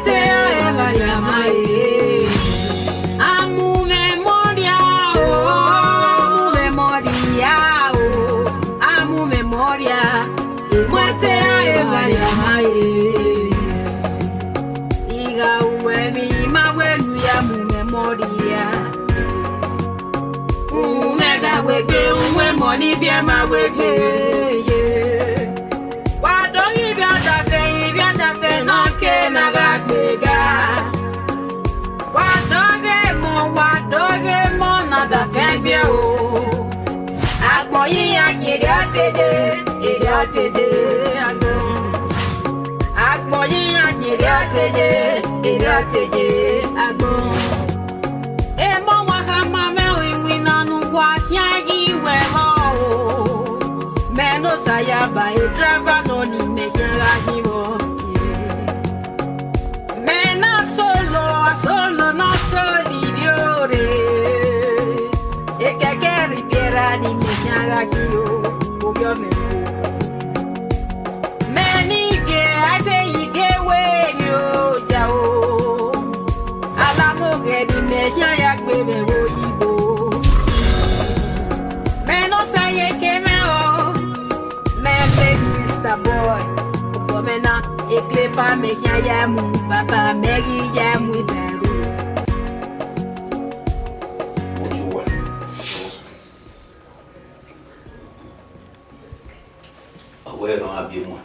Mwete evalia mae. Amu memoria o. Amu memoria. Mwete evalia mae. Iga uemi mawelu ya mu memoria. Umega wege uwe money bia mawege. Nagagbega wadoge mo nada febie o agboyin akiri atede agboyin akiri atede agbon e mo wa kama me winna nu kwa kiagi we ho me no saya ba e driver no ni me kira hiwo. Solo no soliviore e che ripiera di mia gio ovviamente meni che ate ige we yo jao ala moge di mia ya gbebe wo yibo me no say ke me o me sister boy komena e klepa me ya mu papa meri ya mu. Where don't have you more?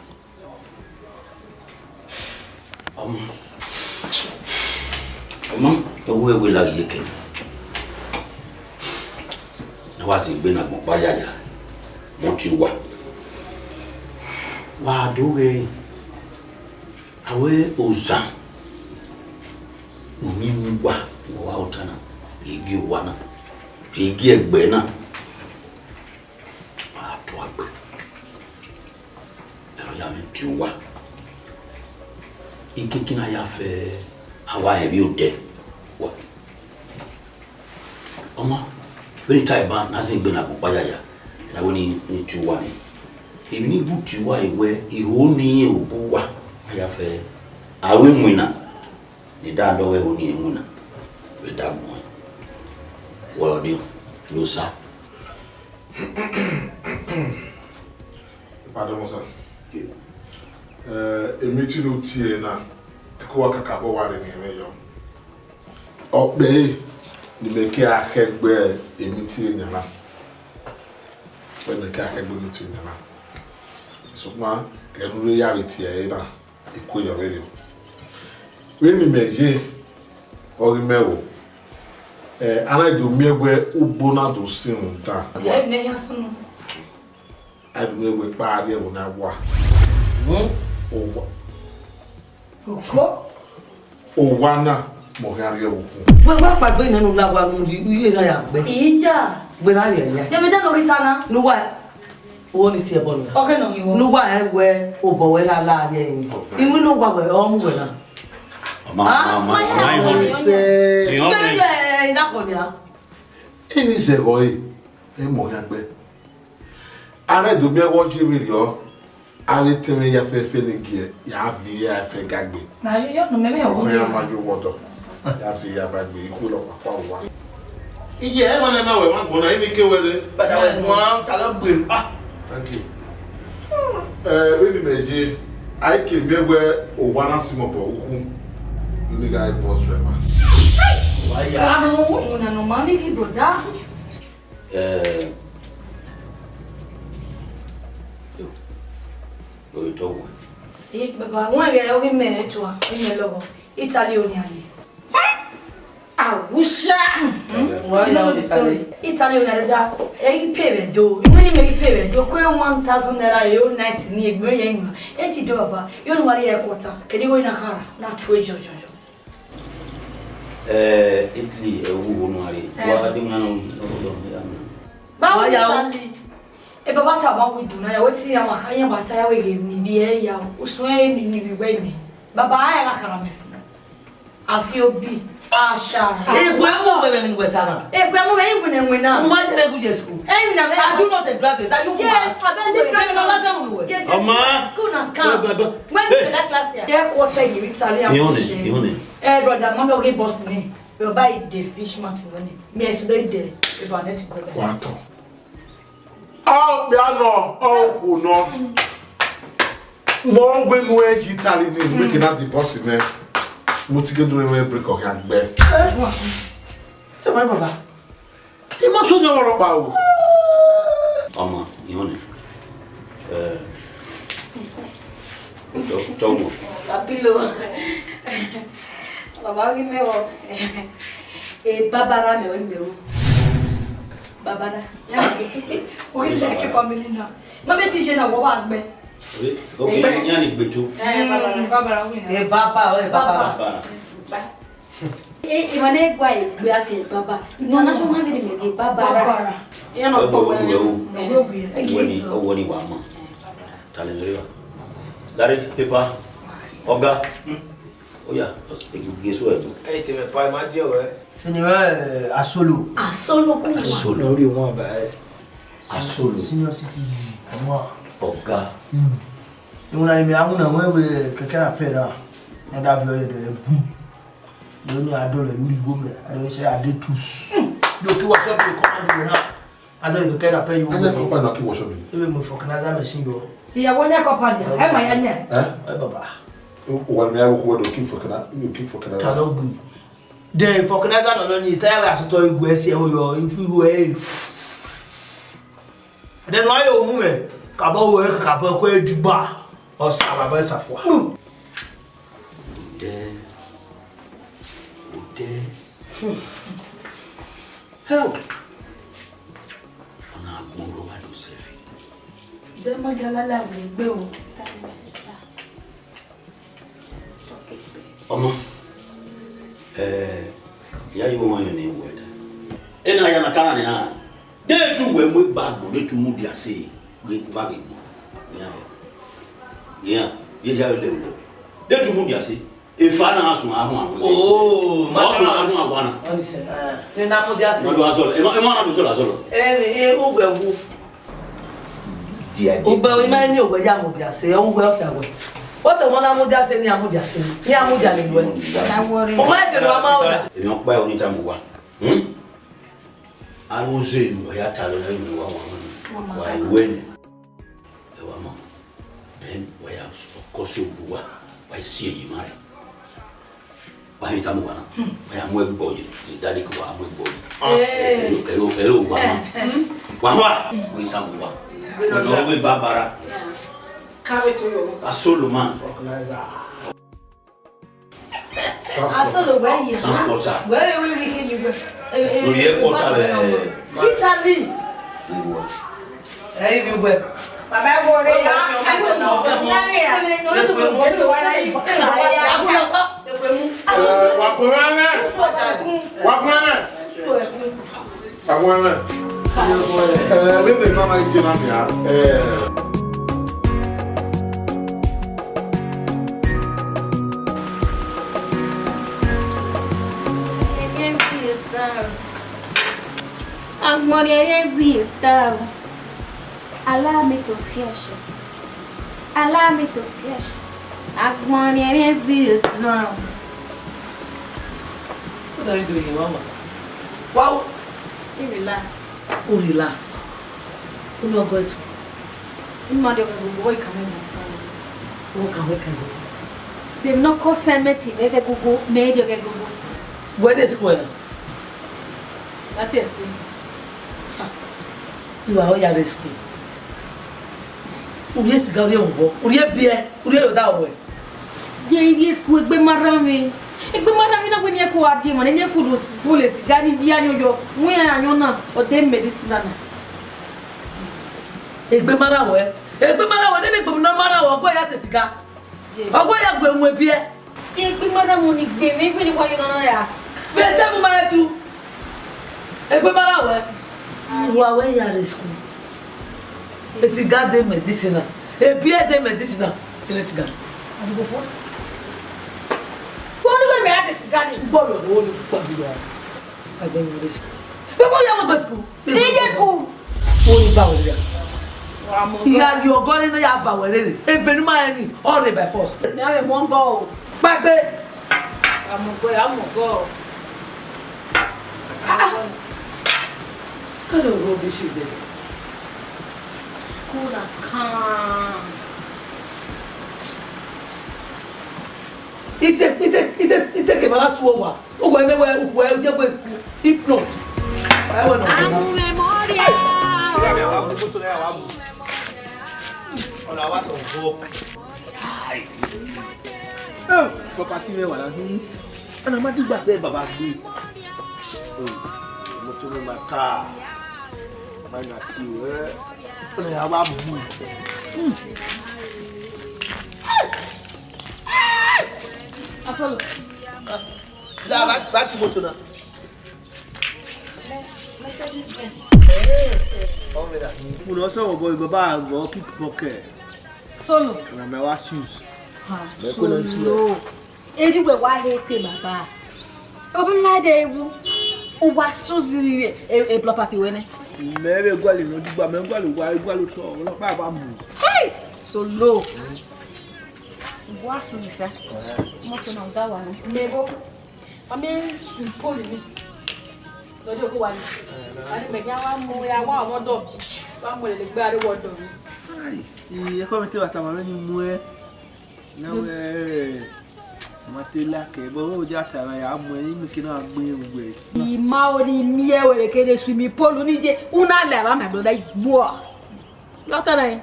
The way we like you can. Now, was it been a Mopaya? What you want? Why do we? Away Oza. Mimwa, Wautana, Igi Wana, Igi Bena. Tuwa ikikina ya fe awa hebi ode what oma very tight ban na sin gbe na popaya ya na woni ni tuwa ni ebi ni bu tuwa iwe iho ni obuwa ya fe awe nwina ni da do we oni enwina we da mo wo dio lo sa pardon mo sa emiti no tie na ko kakabo ware ni emeyo ogbe ni meke akegbe emiti nyana when meke akegbe emiti nyana so ma enu reality e na eko yo radio we ni meje ori mewo ana do miegwe ubona do sin ta e ne yasunu adumegwe pa ale wo na wa Owana Moharia. Well, what by bringing no lava, you know, Ija, when I am. Let me tell you, Tana. No, what? Only tea bone. Okay, no, you know why I wear over when I lie. You know what we're all moving. Mamma, say, any say, boy, a Mohabe. I do me watch you with your. I tell me your face feeling here. Ya via fe gagbe. Na yo no me me o. Ya ma jo wodo. Ya via bagbe iku lo pa wa. Ije e wona na we wan bona ini ke wele. But I want to gbe. Ah, thank you. When meje I came here where Owana Simopo uku. You guy boss driver. Why ya? Una no mami ki broda. Baba, one guy only me to a logo. Italian. Awusha. Why now this story? Italian da e pay do. You really make pay do ko 1000 naira yo night ni egbe yen. E ti do baba. You no worry airport. Kedi go na hara na to jojo. Italy ewu no ari. Wa di na no ya. Ba wa ya. E baba ta ba we do na ya wati ya maka ya bata ya we ni bi e ya. Uso e ni bi we mi. Baba ya la kara me. Afio bi. Ashara. Gwamo wewe ni wetana. Gwamo wewe ni mwena. Umajere kuje school. Na are you not a graduate? Are you yes, Yes, Mama. come. When did the last year? Yeah, quarter in Italian. You brother, mama, okay, boss me. You buy the fish martin money. Me, I should be there if I need to go there. What? Oh, no. Oh, no. No, when we're Italian, we can have the boss in there. Motiga do we break or can bear. Tell my mother. He must know about. Mama, you know. Tomo. Papilo. Baba give me what? Babara me only me. Babara. We like a family now. Mama teacher na wo ba gbe. Okay, yani gbejo. Babara. Baba. Imane gwa igbe ati baba. International me me babara. You know Wani wa ma. Talenriwa. Dari paper. Oga. Oya, geso edo. Eh ti me pa ma di ore. Anyway, Asolo. Asolo. Ori mo ba. Asolo. Senior citizen. Moi. Oga. On a mis à mon amour quelqu'un a fait là. On a vu le boum. On a adoré le boum. On a essayé à deux tous. Donc tu vois ça pour commander là. Adoré quelqu'un a payé. On a compris dans qui was shopping. Et me faut que Nazar me signe. Il y a one compagnie. Eh ma yanya. Baba. One me awo do keep for Canada. You keep for Canada. Cannot go. Then for Nazar no need tire as to go ese ho yo if you way. Then why you move? Kabo we kabo ko ediba. O sa baba safo. Ode. Help. Ona gboro wa do sefi. Dem magalala we gbe o. Omo. Ya yi mo ni word. Ena ya na kana ni ha. De tu we mo bag go de tu mu dia say. We bag it. Yeah, ya le mo. De tu mu dia say. E fa na aso ahun. Oh, ma aso ahun agwana. On say. Ni na mo dia say. No do azolo. E ma na do azolo. Ugwewu. Dia. Ugwewu ima ni ogwe ya mo dia say. Ugwewu ta we. What's the one amudia say ni amudia say? Ni amudia le we. O ma ke lo ma oda. Èmi on pa oni ta mo wa. Anu ze nu ya ta lo na mi wa wa. Wa iwe ni. E wa mo. Then wa ya ko se obuwa. Wa si eyi mare. Wa hi ta mo wa na. Wa ya mo egbo yi. Dadi ko wa mo egbo yi. Ero wa ma. Wa wa. Ni sa mo wa. No we babara. Carry to you. Asolo man. Asolo where you? Transporter. Where we can you go? Italy. Hey, you web. Baba worry ya. Allow me to fish. Allow me to fish. What are you doing, Mama? Wow. You relax. Oh, relax. You know what? You mother go boy coming. What can we do? They've not called Semeti. Maybe go. Maybe you go. Where is school? That is good. You are all at school. Uriye siga uriye mbo. Uriye bie. Uriye yoda owe. Ye school egbe marami. Egbe marami na gweni ko adi mo ne ko do police gani di anyoyo. Mu anyo na o de medicine na. Egbe marawe. Egbe marawe ne egbe na marawe ogo ya te siga. Ogo ya gbe mu bie. Egbe marami ni gbe me gbe ni kwa yo na ya. Be se mu mara tu. Egbe marawe. You are where you are at school. A cigar de medicina. A beer de medicina. Feel a cigar. And go for. What are you going to make this guy? Borrow the whole Babylon. I go to school. But why you go to school? In school. Only bow there. ìyá ni ọgọ́ nínú yà fà wẹ̀rẹ̀ rẹ̀ ebènú máa ní ọ̀rẹ́ by force. mi àwọn èèmọ̀ ń gọ́ o. gbàgbé. àmọ̀gọ́. What kind of rubbish is this? Cool as calm. It take a balance over. Oh, where you go school? If not, I will not. Amo memoria. Ọ̀la wa sọ̀ bọ̀. Property mi wà lánàá. Ẹnà má dìgbà sẹ́ bàbá gbé. Mo tún ní ma ká. Má nà tí o ẹ́. Ọ̀la yà wá bù. Asolo. Da ba ti moto na. Mercedes Benz. Mo lọ sọ̀rọ̀ bọ̀ bàbá àgbọ̀ pickpocket. Solo. Na me wa choose. Solo. Anyway, why hate baba? Open my day. O wa suziri e property we ne. Me be gwale no digba me gwale to o lo pa ba mu. Hey! Solo. Wa suziri fa. Mo to na da wa ni. Mebo. Ami sun poli mi. Lọ́jọ́ kó wà ní. Ani me ya wa mu ya wa omodo. Ba mo le gbe ariwo odo mi. Ai, e ko mi te wa ta ma ni mu e. Na we matela ke bo o ja ta ya mu e mi kina gbe gbogbo e. Ima ori mi e were kede swimming pool ni je una le ba me broda igbo. Lata na.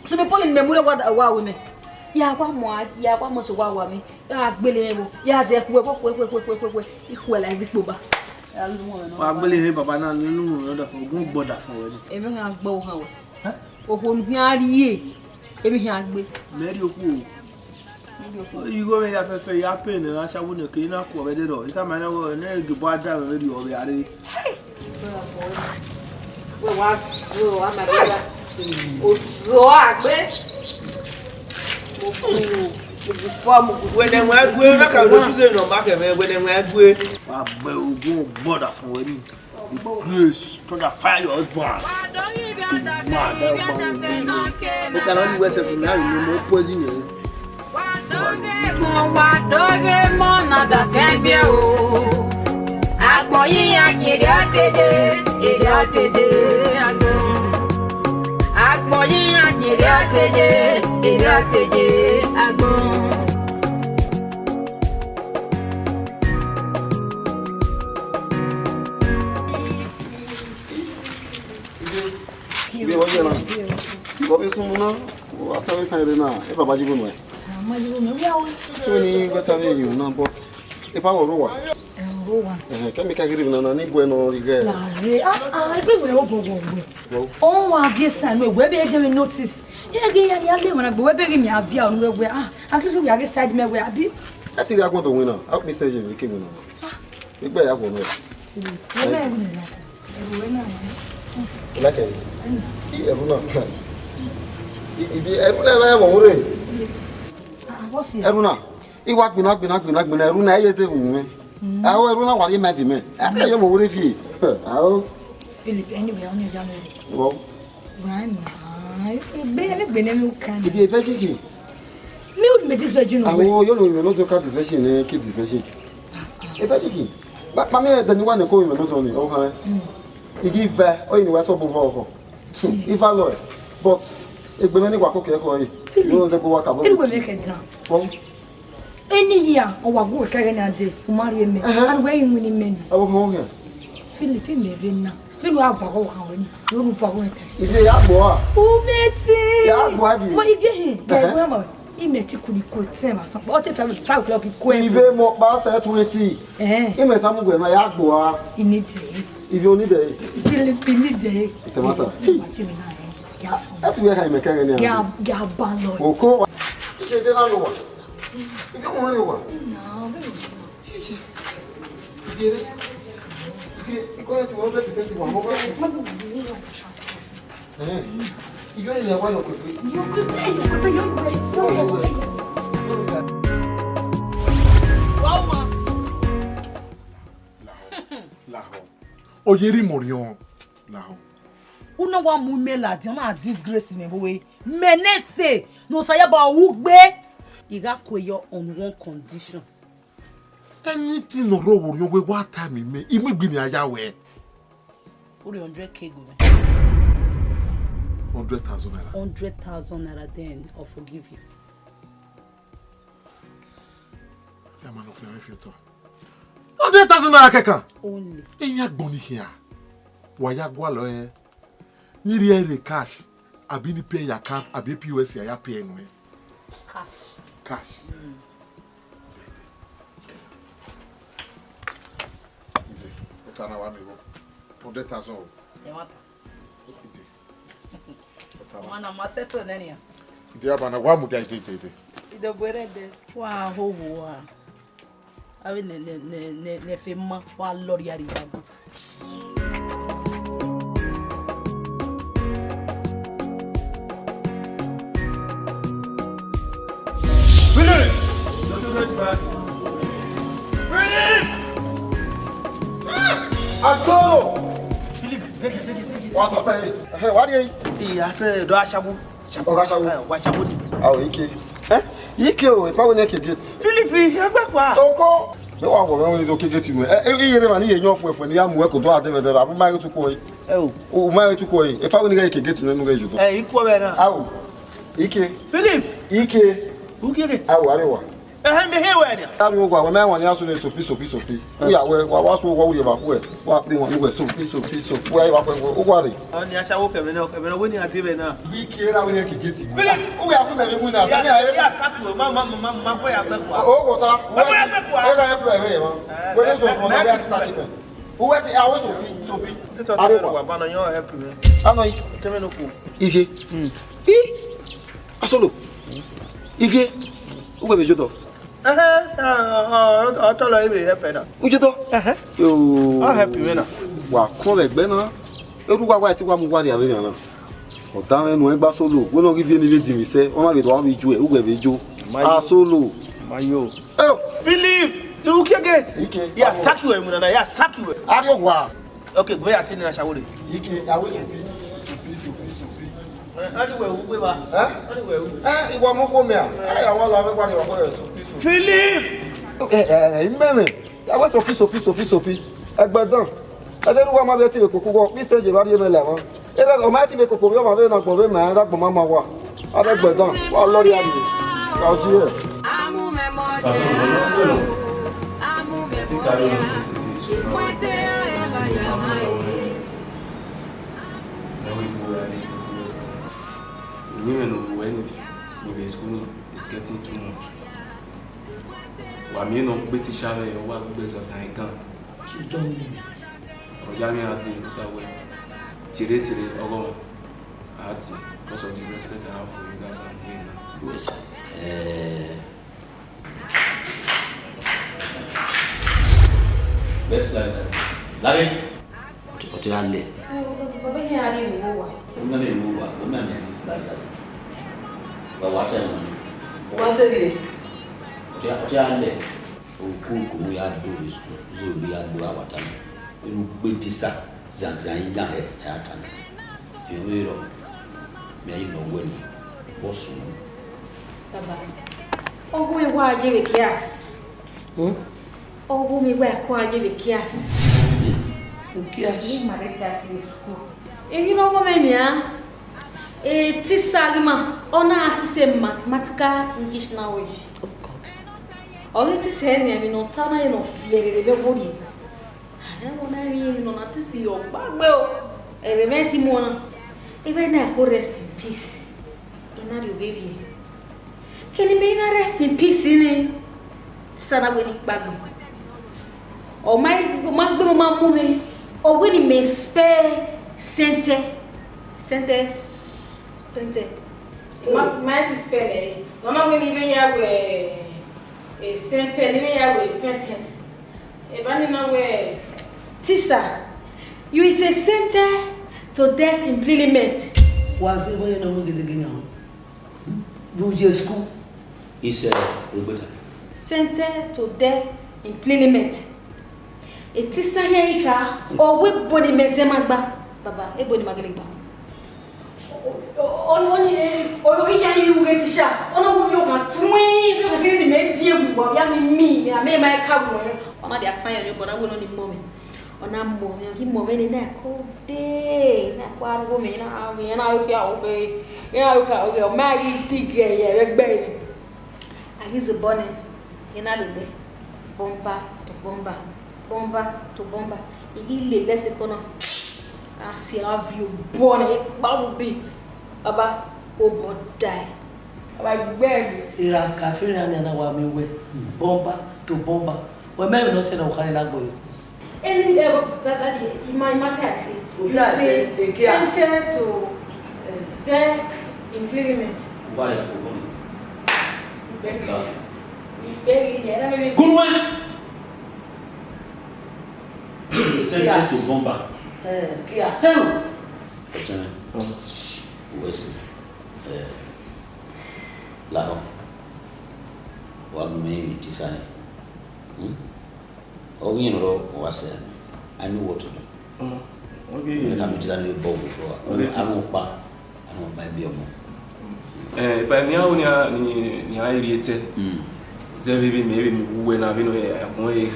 Swimming pool ni me mu le wa we me. Ya kwa mo so wa mi. Ya gbele mo. Ya ze ku pe. Iku la zipo ba. Ya lu mo na. Wa gbele he baba na ninu ro da fun ogun gboda fun we ni. Emi han gbo han we. Opo ni han ri e. Emi han gbe. Meri oku o. Igo me ya fefe ya pe ni na sawo ne ke na ku obe de do. Ika ma na wo ne gbo ada me ri obe are. We wa so amagbada. O so agbe. When I'm going back, I don't say no back when I'm going. I go border from wedding. Grace to the fire your husband. You can only wear something now, you know, poison you. Ibe wọ́n yẹn náà, bọ́ bí súnmọ́ náà, wọ́n sáré sáré náà, ẹ bàbá jí gbónú ẹ̀. Tí ó ní gbẹ́ta bí èyí náà bọ́, ipa wọ̀ ló wà. Kẹ́míkà gírí náà ní gbọ́ ẹnu rí gẹ́. Láàrin, ẹgbẹ́ ìwé ó gbogbo ọ̀gbẹ́. Òun wà bí sàmì ìwé bí ẹjẹ́ mi notice. Yẹ́gẹ́ yẹn ni a lè wọ̀n àgbẹ̀ wẹ́bẹ̀ rí mi àbí àwọn ọ̀gbẹ́. Àkíyèsí wí àgẹ́ side mẹ́wẹ́ àbí. Ẹ ti rí agbọ́n tó win náà, a kò ní sẹ́yìn ìwé kéwìn náà. Ìgbẹ́ ìyá kò náà. Lákẹ̀yìn. Ẹ̀rù náà. Ibi ẹ̀rù náà ẹ̀wọ̀n wúrẹ̀. Ẹ̀rù náà. Ìwà gbìnà ẹ̀rù náà ẹ̀yẹ tẹ̀ wù mí. Àwọn ẹ̀rù náà wà ní mẹ́tì mẹ́. Ẹ̀yẹ mọ̀ wúrẹ̀ fi. Philip, anyway, I'm not going Wọ́n. Ibi ìfẹ́ ṣìkì. Mi ò ní disvirgin àwọn yóò lò ìmọ̀ lọ́tọ̀ ká disvirgin ní kí disvirgin. Ìfẹ́ ṣìkì. Pàmí ẹ̀dẹ̀ni wà ní kó ìmọ̀ lọ́tọ̀ ní ọ̀hán. Igi ìfẹ́ ọ̀yìn ìwà sọ́bù bọ̀ ọkọ̀. Ifá lọ ẹ̀ but ẹgbẹ̀rún ní wàkó kẹ́kọ̀ọ́ yìí. Yóò lọ́tọ̀ kó wá kàbọ̀. Ẹni wẹ̀mí kẹta. Any year, ọwọ́ àgùn kẹ́kẹ́ ní adé, mo máa rí ẹ̀mẹ́. And where you winning men? Ọwọ́ kan wọ́n yẹn. Philip, ẹ̀mẹ́ rẹ̀ náà. Nínú àvàwọ̀ àwọn ẹni, yóò rú fún àwọn ẹ̀tẹ̀sí. Ìdí ìyá àgbọ̀ wà. Umeti! Ìyá àgbọ̀ àbí. Mo ìdí ẹ̀hìn gbẹ̀gbẹ̀ ọmọ ìmẹ̀tí kù ní kò tí ẹ̀ máa sọ pé ó ti fẹ́ 5 o'clock kó ẹ̀. Ìbé mọ̀ pa sẹ́tù etí. Ìmẹ̀ tá mú gbẹ̀ náà ìyá àgbọ̀ wà. Ìnídìí. Ìbí onídẹ̀. Philip nídìí. Ìtẹ̀mọ́tà. Ẹ ti wẹ́ ka ìmẹ̀ kẹrin ní àná. Gà bá lọ. Òkó wa. Ìṣe ìbí náà ló wà. Ìbí wọn lè wà. Ìkọ́lẹ̀ tí wọ́n 100% wà mọ́kọ́. Ìjọ ìlẹ̀ wà lọ́kọ̀ pé. Oye rí mọ̀ríàn làwọn. Uno wa mu me la di na disgrace me boy. Menese no say ba ugbe. Iga koyo on one condition. Anything no wrong with you what time me. Ime gbi ni aya we. 100k go. 100,000 naira. 100,000 naira then I'll forgive you. Yeah, man, of your 100,000 naira keka. Only. Enya gboni here. Waya gwa lo eh. Ni re cash. Abi ni pay your account, abi POS ya pay no eh. Cash. Cash. 100,000. Yeah, what? Mana maseto nani ya? Dia bana wa mu dai dai. Ide bwerede wa hoho wa. Awe ne fema wa lori ari baba. Benin! Don't wait back. Benin! Aso! Philip, take it. What up? Hey, what are you? I said, do Ashabu. Washabu. Oh, Ike. Ike o, ipa wo ne ke gate. Philip, egbe kwa. Oko. Me wa wo me do ke gate mu. Iyere ma ni ye nyon fun ni amu e ko do ade be dara. Abu ma ye tu ko yi. O ma ye tu ko yi. Ipa wo ni ke gate nu ga judo. Iko be na. Awo. Ike. Philip. Ike. Ukeke. Awo arewa. Me he we dia. Awo gwa me won ya so ne sofi. Wo ya we wa so wo ye ba ku e. Wa pe won we sofi. Wo ya ba ku o gwa re. Oni Ashabu ke me na woni ade be na. Ike ra wo ne ke gate mu. Wo ya ku me mu na. Ya saku ma ko ya be kwa. O ko ta. Wo ya be kwa. E ga ya pra we mo. Wo ne so fo na ya saku me. Wo wa ti awo sofi. Arewa ba na yo help me. Ano yi. Teme no ku. Ivie. Asolo. Ivie. Uwe be jodo. Tolo ibe help na. Ujodo. Yo. I'll help you na. Wa kon le gbe na. Eru wa ti wa mu wa de ave na. O dan enu e gba solo. We no give you any di mi se. O ma be do wa bi ju e. Uwe be jo. Asolo. Mayo. Philip. You can get. Ike. Ya sack you na ya sack you. Ario wa. Okay, go ya tin na shawore. Ike awe sofi. Anyway, we ba. Anyway. Iwa mo ko me a. Ya wa la me kwa ni wa ko so. Philip. Meme. Awe sofi. Egbedan. Aderu wa ma be ti be kokoko. Bi se je ba ri me le won. Era o ma ti be kokoko yo ma be na gbo be ma da gbo ma wa. Abegbedan. Wa lori ari. Ka ji e. Amu me mo je. Amu me mo je. Kwete ya ba ya mai. Women when we school is getting too much. Wami no gbeti share your work based on sign gun. You don't mean it. Ojami ade that way. Tire ogo ati because of the respect I have for you guys I'm here now. Yes. Larry. Oti ale. Baba he ari wo wa. Una le mu wa, una ne Larry. Ba wa ta no. What say? Oti ale. O ku ya do isu. Zo bi ya do awata. Enu gbe tisa zazan ya e ata. Ewe ro. Me ayi no we ni. Bosu. Baba. Ogu e wa je be kias. Ogu mi wa ko aje be kias. Kias. Ni mare kias ni school. E no mo me nia. E tisagima ona ati se mathematical English knowledge. Oh God. Ori ti se ni mi no ta na ye no fiere be bori. Ana mo na mi no na ti si o gbagbe o. Ere me ti mo na. E be na ko rest in peace. Ina ri o baby. Kini be na rest in peace ni. Sana we ni gbagbe. O mai gbe mo ma mu mi. O we ni me spare sente. Ma ti spell e. Nona we ni be ya we e sente ni be ya we sentence. E ba ni na we tisa. You is a center to death implement. Was it when no get again? Do you school? Is Roberta. Center to death implement. E tisa here ika o we body mezema gba. Baba, e body magele gba. Only you get shot. On you can twin, you can get the medieval, but I made my cowboy. On the assign, but I will not the moment. On a moment, he moved in that cold day. That one woman, and I'll obey. You know, married tigger, baby. I use a bonnet in a day. Bomba to bomba, bomba to bomba. He live less economic. I see how you born it, but be about over die. Like baby. It has cafe and I want me with bomba to bomba. Well, maybe not say no kind of boy. Any that in my taxi. Center to death implement. Why? Baby, Good one. Send to bomba. Kia. West. Lao. One may design. Oh, you know, was I knew what to do. Okay, I'm designing a bowl before. I won't buy beer more. By now, ni irritated. Maybe when I've been away,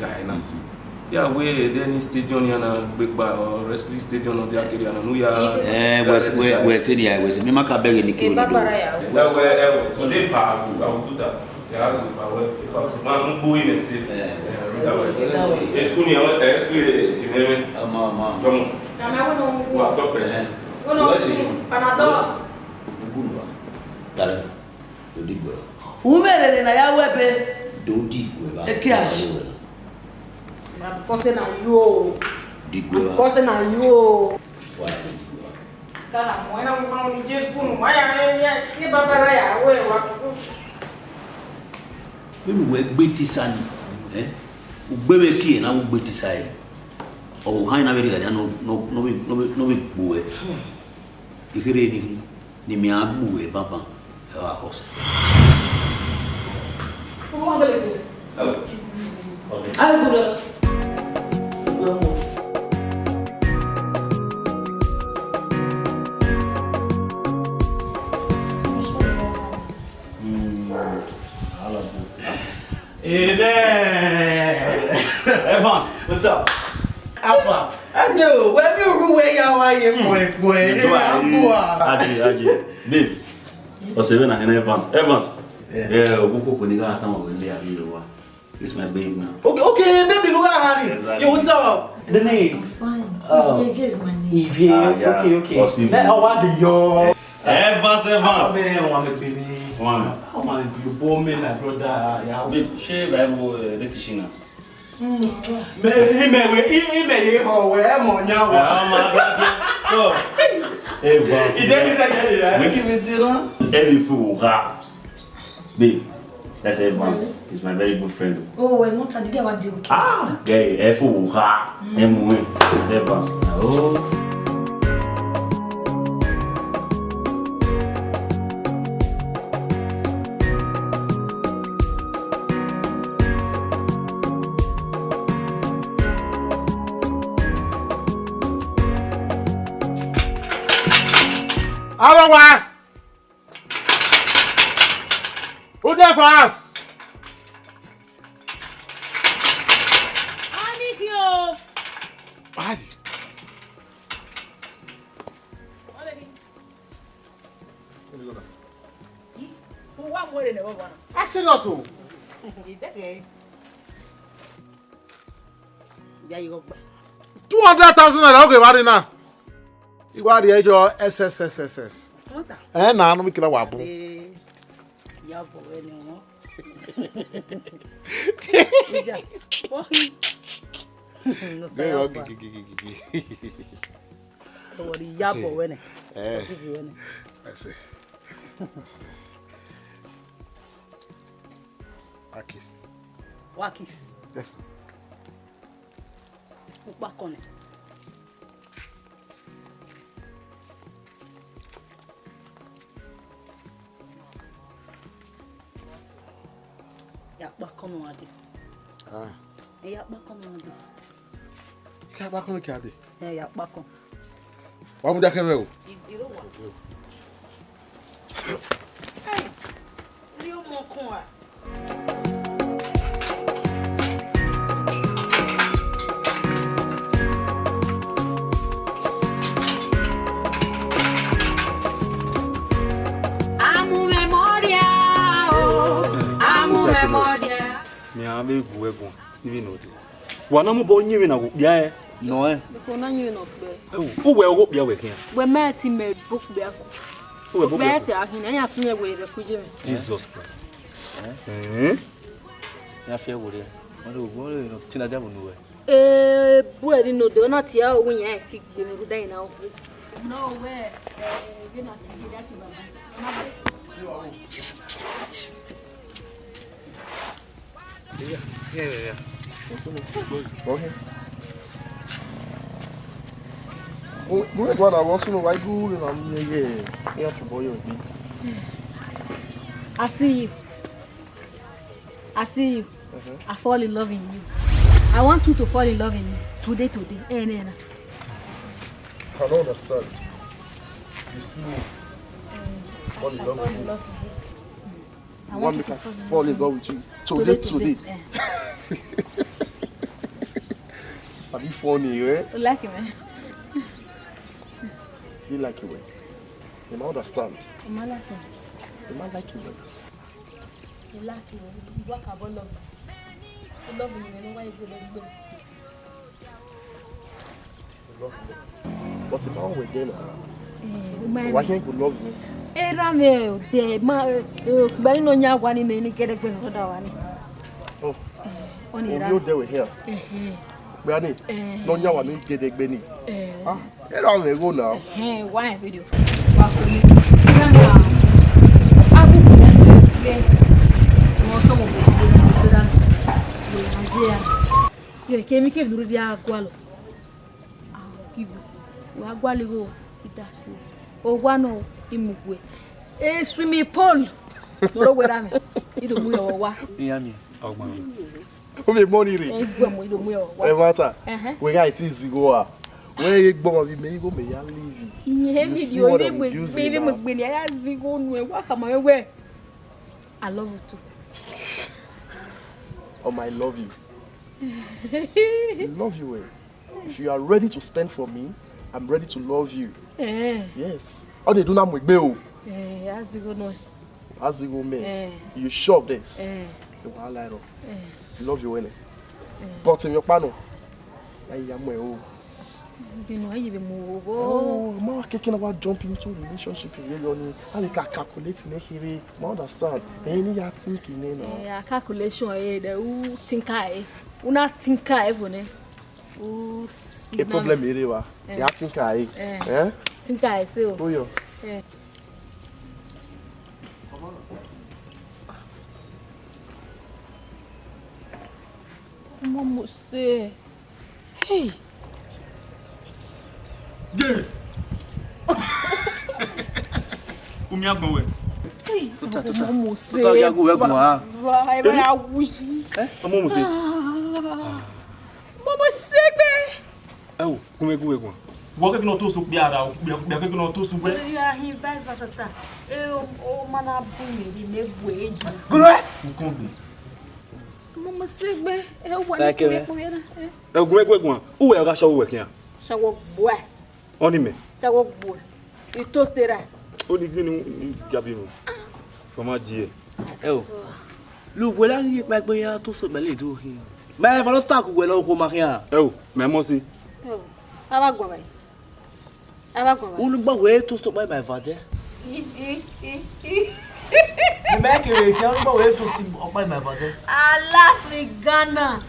yeah, we then stadium and big bar or wrestling stadium or the Akiri and Nuya. Where city I was, Mimaka Berry, that way, for the park, I will do that. Yeah, because one boy and say, Thomas. And I won't know what top present. Who made it in a weapon? Don't dig with a cash. Person are you? Dig with Person are you? what? When I'm only just going, why are you Barbara? Where When we beat Sani, Ubebe key and I will beat side. Oh, Hina America, no big boy. If you're reading, Nimia Bue, Papa, our house. I could Hey there! Evans, what's up? Alpha. I do. When you go away, Aji, babe. What's even Evans? Evans. Yeah, it's my baby now. Okay, baby, look at honey. Yo, what's up? The name? I'm fine. Oh. Evie is my name. Evie. Okay. Now, what do you? Evans. Man, I'm a baby. One. Oh my, you born me, my brother. Yeah, Babe, share Bible refishing. Babe, that's Evans. He's my very good friend. Oh, I'm not to get what do. Ah, gay, Evans. Oh. Otherwise, who there for us? Anikio. Why? Who want more than one? I see us. Yeah, you go. 200,000 naira. Okay, right now. You are the age of SSSSS. What? Now I'm making a wabble. Yeah, boy, no. I see. Wakis. Yes. Back on it. Ya back on one day. Ah. Ya back on one day. You can't back on the cabin. Ya back on. Why would I come out? You know what? corn. Me go even know it. Wana mo bo nyi na go bia no eh. Ko na nyi no be. Wo we go bia we kan. We ma ti me book bia. Wo book bia. Be ta ahin anya fun e we be ku je me. Jesus Christ. Ya fe wo re. Mo do go no tina ja bo no we. Bu e no do na ti a o yin e ti gbe me dan na o. No way. We not to get that baba. Yeah. Okay. Mo go na wo sunu wa igu na ye. See us boy you be. I see you. I fall in love in you. I want you to fall in love in me. Today. I don't understand. You see me fall in love with you. I want me to fall in love with you. Today. Sabi funny, eh? You like it, man? You like it, eh? You don't understand. You might like it. You might like it, eh? You like it, you work about love. You love me, you know why you go let go. You love me. But if I'm with them, why can't you love me? Rame, de ma, bari no nya wani me ni kere pe no da wani. Oh. You there with here. Granny, no nya wani gede gbe ni. Ah, e ra me go now. Why video? Wa ko ni. Abu ko ya yes. Mo so mo go da. Mo Nigeria. Yo ke mi ke duru dia agwalo. Ah, give. Wa agwalo go idasi. O wa no imugwe swimming pool no wera me ido mu yo wa iya mi ogba o me money re egbo mo ido mu yo wa e mata we ga it is go a we gbo bi me go me ya leave ihe video ile me gbe ni ya zigo nu e wa kama we I love you too. I love you. I love you. If you are ready to spend for me, I'm ready to love you. Yes. How they do na mo gbe o. As you go no. As you go me. You sure of this? You want lie ro. Love you well. But in your pano. Ai am o. You know you be move. Oh, ma keke na wa jump into relationship really. How you can calculate na here. Ma understand. Any ya think in no. Calculation the who think I. Una think I even eh. Who a problem here wa. Ya think I. Think I say o. Oh yo. Mama say, hey. Yeah. Umi agbon we. Hey. Mama say. Tota ya go we gun ah. Right, but I wish. Mama say. Mama say be. Oh, come go we gun. Wo ke no to so bia da, bia ke no to so we. Ya he vice versa ta. O mana bu me me bu eji. Golo. Nkan bi. Mama say be, wa ni ko me na. Gun we gun. Wo we ga so we kian. Shawo boy. Oni me. Shawo boy. E toastera. Oni ni jabi mo. Fama die. Lu we la ni pa pe ya to so be le do hin. Ba fa lo ta ku we lo ko ma kian. Me mo si. Aba gwa ba. Unu gba we to so by father. The back we can gba we to so by my father. Ala Africana.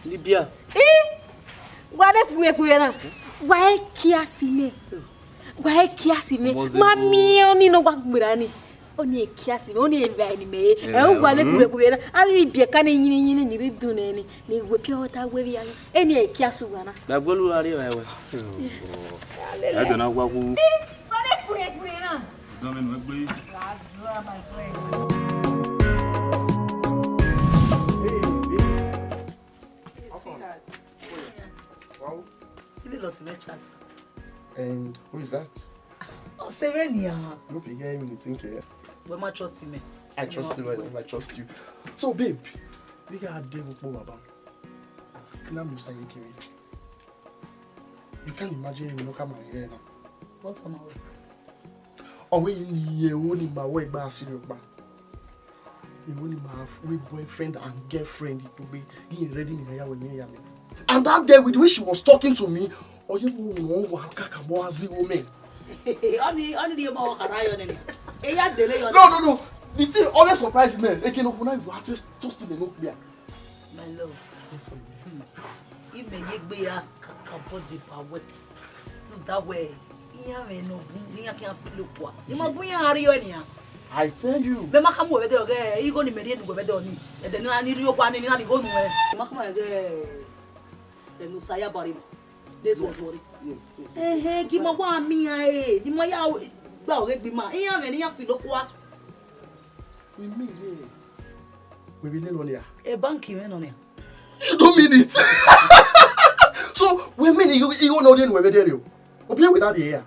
Libya. Wade kuwe na. Wa kiasi me. Mami oni no gbagbira ni. Oni kiasi me, oni eva ni me. Wade kuwe na. Abi bie kan nyini nyiri dun ni. Ni we pia wata we bia. Eni kiasu gwana. Da gbolu ari wa we. I don't know what we. Wade kuwe na. Don't mean we. Raza my friend. And who is that? Serenia. You hope you get him in think here. We might trust him. I trust you, I trust you. So, babe, we got a day with Baba. You can't imagine you come out here now. What's on my way? Oh, you only my way back, serious back. You only my boyfriend and girlfriend to be ready in here when you me. And that girl with the way she was talking to me, or you know, No. The thing always surprises me. They can open up just toasting the nuclear. My love. Yes, If me be a body power. That way. You can't feel what. You must bring a I tell you. The Macam over there, you going to marry and go better on me. And then I need you one and you go nowhere. Macam, the Nusaya body. This was what it. Yes. Hey, give me one me. You might out. Well, let me my ear and you feel what. We mean, we be little here. A banky man on here. You don't mean it. So, we mean you know then we're there. We play without the air.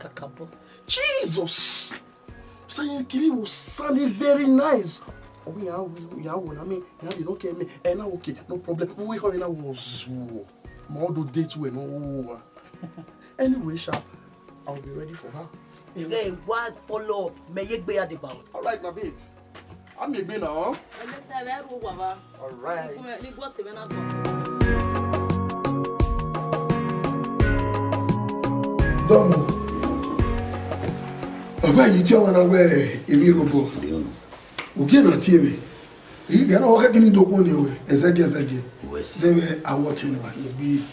Jesus. Saying Kili was sounding very nice. Oh, we are one. I mean, you don't care me. And now, okay, no problem. We come in a was more do date when no. Anyway, Sha, I'll be ready for her. Okay, what follow? May you be at the bow. All right, my babe. I'm a bit now. All right. Don't. You tell one away a miracle. Again, not TV. You can all get into one away. Exactly. They were a watching like you be.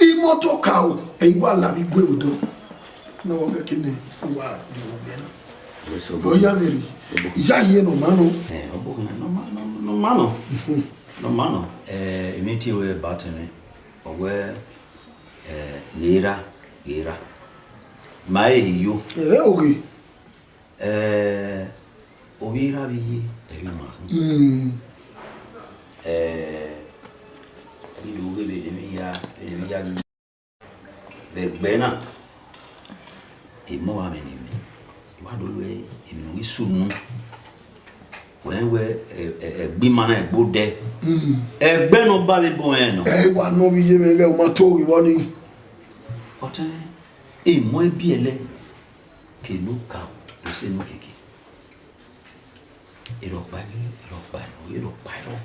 Immortal cow, a one like you go do. No, working in who are the Oh, Yamiri. Yaye no mano. No mano. Imiti we batene. Owe Yera. Mai you. Okay. Ovira vi erima. You will be the Bena. Imo ameni. What do we in we soon? When we a bimana a good day. A beno bali bueno. One no we mato we warning. What a moi biele que nunca se no kiki. Ero bairo.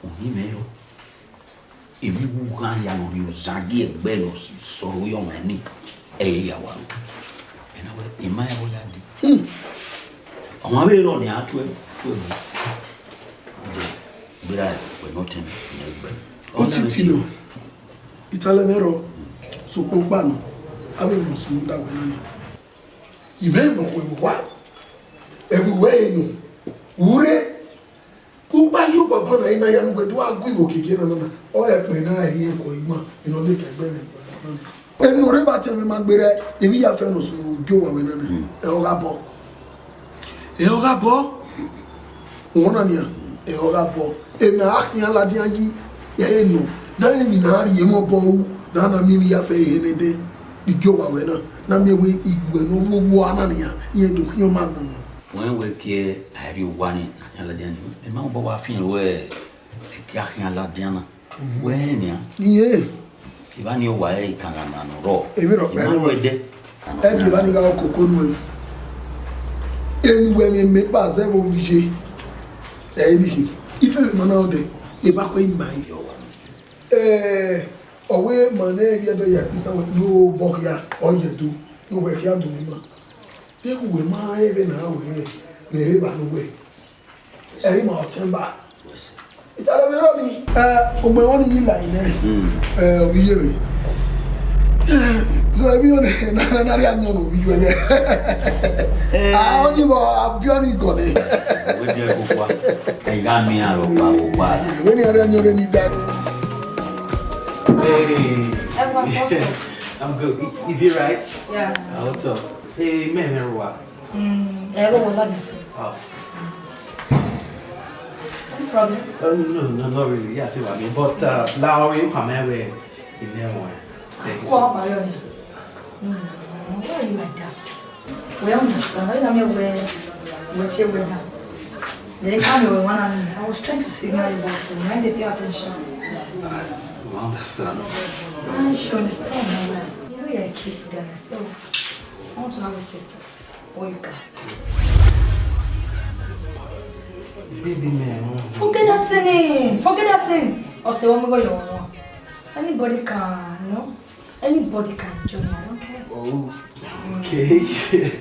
Unimero. Ibi wugan ya no yuzagi egbe no soro yo mani ya wa. Enawe imaya wo ya di. Àwọn abe ro ni atwe. Bira we not in egbe. Otitino. Italemero so kompano. Abe mo sunu da we nani. Imemo we wa. Everywhere you. Ure Uba you baba na ina ya ngwe do agu ikokeke na o e pe na ri ko imo ino le kegbe ni enu re ba te mi magbere emi ya fe no so ojo wa we na e o ga bo wona ni e o ga bo e na akyan la di anyi ya enu na emi na ri e mo bo na mi ya fe e ne de ijo wa we na mi we igwe no wo ana ni ya ye do kyo magbon when we ke ari wani ala diani e ma bo wa fin we ke ala diana we ni ye e ba ni o wa e kan na no ro e mi ro pe we de e di ba ni ga kokko nu e ni we mi me pa se bo vije e bi ife mo na de e ba ko imai owe mo na e bi do ya pita no bo ya o je do no we ya do ni ma pe ku we ma e be na we mere ba no we e ma otemba italo vero ni ogbe won yi la ine obi ye we so ebi on na ri anya no bi ju ele oni bo abioni go le we je ko kwa e ga mi aro pa we ni ari anya re ni da Hey, Everyone's awesome. I'm good. You feel right? Yeah. What's up? Hey, man, what? Everyone loves you. Oh. No problem. No, not really. Yeah, too. I mean, but Larry, I'm away in there one. Thank you so much. Why are you like that? We understand. I don't know what's your way now. The next time you were one on me, I was trying to signal you that you might pay attention. I understand. I should understand, man. You know you're a kiss guy, so I want to have a taste of what you got. Baby man. Forget that thing. Forget that thing. Or say, oh my God, you want. Anybody can, you know? Anybody can join me. I don't care. Oh, okay.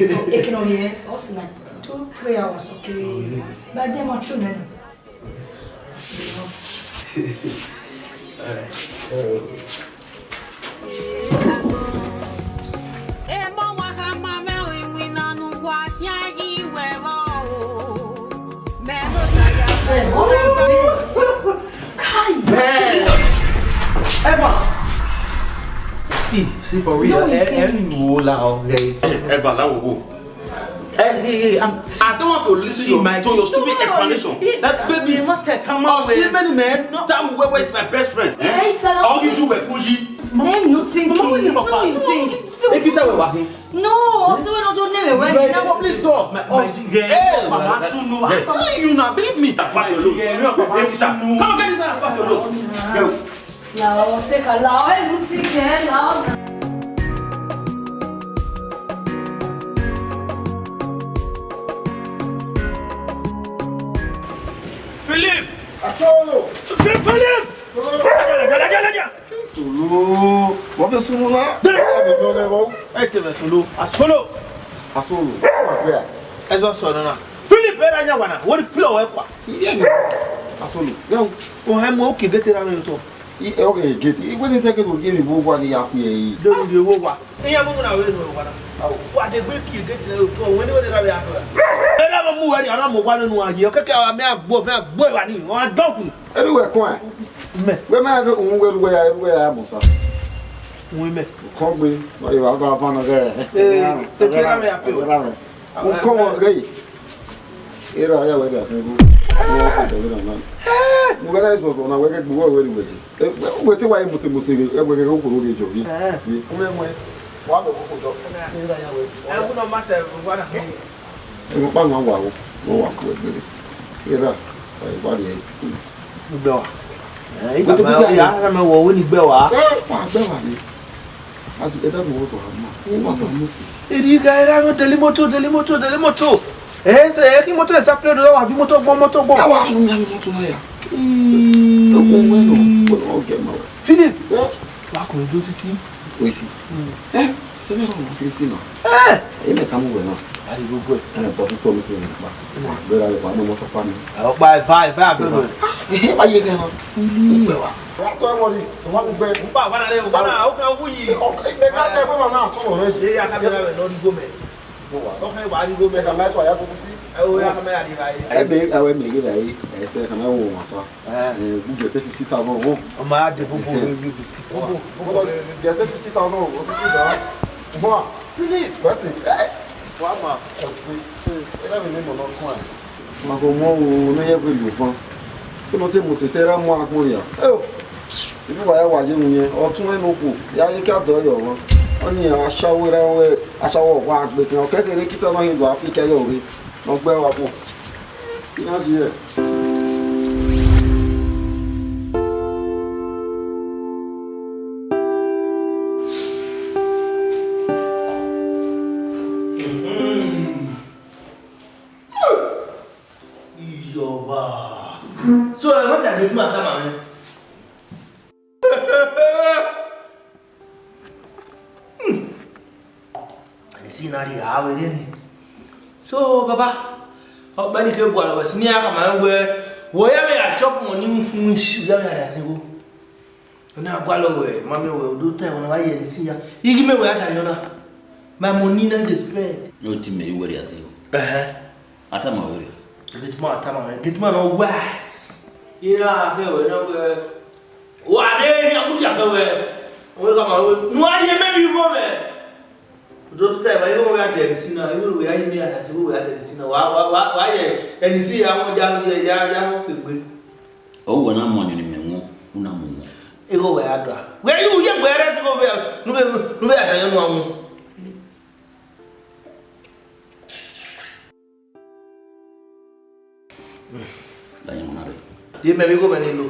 So, it can only also like 2-3 hours, okay? Oh, really? But then I'm true, man. Alright. See for real. Eva, that will go. Hey, I don't want to listen to your stupid explanation. That baby, oh, see many men. Tell me where is my best friend? All you do with Guji. Name you think? What you think? No, also we don't name it when Please talk. Hey, Mama Sunu, I'm telling you now, believe me. Come on, get this out. Go. Now take a law. Hey, you think now? Philip! Philip! Solo! What is Solo? Solo! Solo! As a son, Philip, what if flow? Solo. No, oh, I'm okay. Get it out. Okay, get it. When is second will give me one year? Don't be over. Hey, I'm going to what the break you get to go when you are after. I never move. I don't want to know. You can't have both a boy or a dog. Anywhere, quiet. Where may I go? Where I am, sir? Women. Call me. Why you are going to find a come on, gay. Here I am. When I was on a way to go away with it. What's why I must go to the job? One of I would not myself. What a thing. One wow. Go walk with me. Here, my body. No. I don't know when you go out. As it doesn't work on you guys have the limoto. Eh, say, he motor is up to the door. Have you motor for motor? Philip, what can we do to see? We see. Eh? So we don't see now. Eh? You may come over now. I go good. And I promise you. Where are you? I'm not funny. I'll buy 5. Why you going on? What what be? What are they? How can we? Okay, they can't tell me now. Come on, they are having a non-go man. Okay, why do you go make a match? I see. Oh, yeah, I make I will make it. I say, can I want myself? Who gets 50,000? Oh, my devil, you biscuit. There's 50,000. What? What's it? What, ma? I remember not quite. Ma como no é brilho, eu não tenho muito será uma coisa. Eu vai a gente não é, outro é no cu. E aí que adoro eu. Oni aṣawo rawe aṣawo wa gbe kan kekere ki tan yin do Africa yo we no gbe wa po ina ji e Yoba so what are you matter man Sinari awe ni so baba obani ke gwala wasini aka ma ngwe wo ya me ya chop money nshi ya ya dasingo na gwala we mami we do time na waye ni siya igi me we ata yona my money na dey spend no team me worry asingo ata ma worry get ma no was ira ke we no we wa de ya mu ya ke we ka ma we no adi me bi go me do time I go ya dey sina you we ya ni ada se we ya dey sina wa ye eni si ya mo ja ya pegbe o wo na mo ni menwo una mo e go we adwa we you ye gbe re se go we no be ada yo no La nyamonare. Ye me go benilo.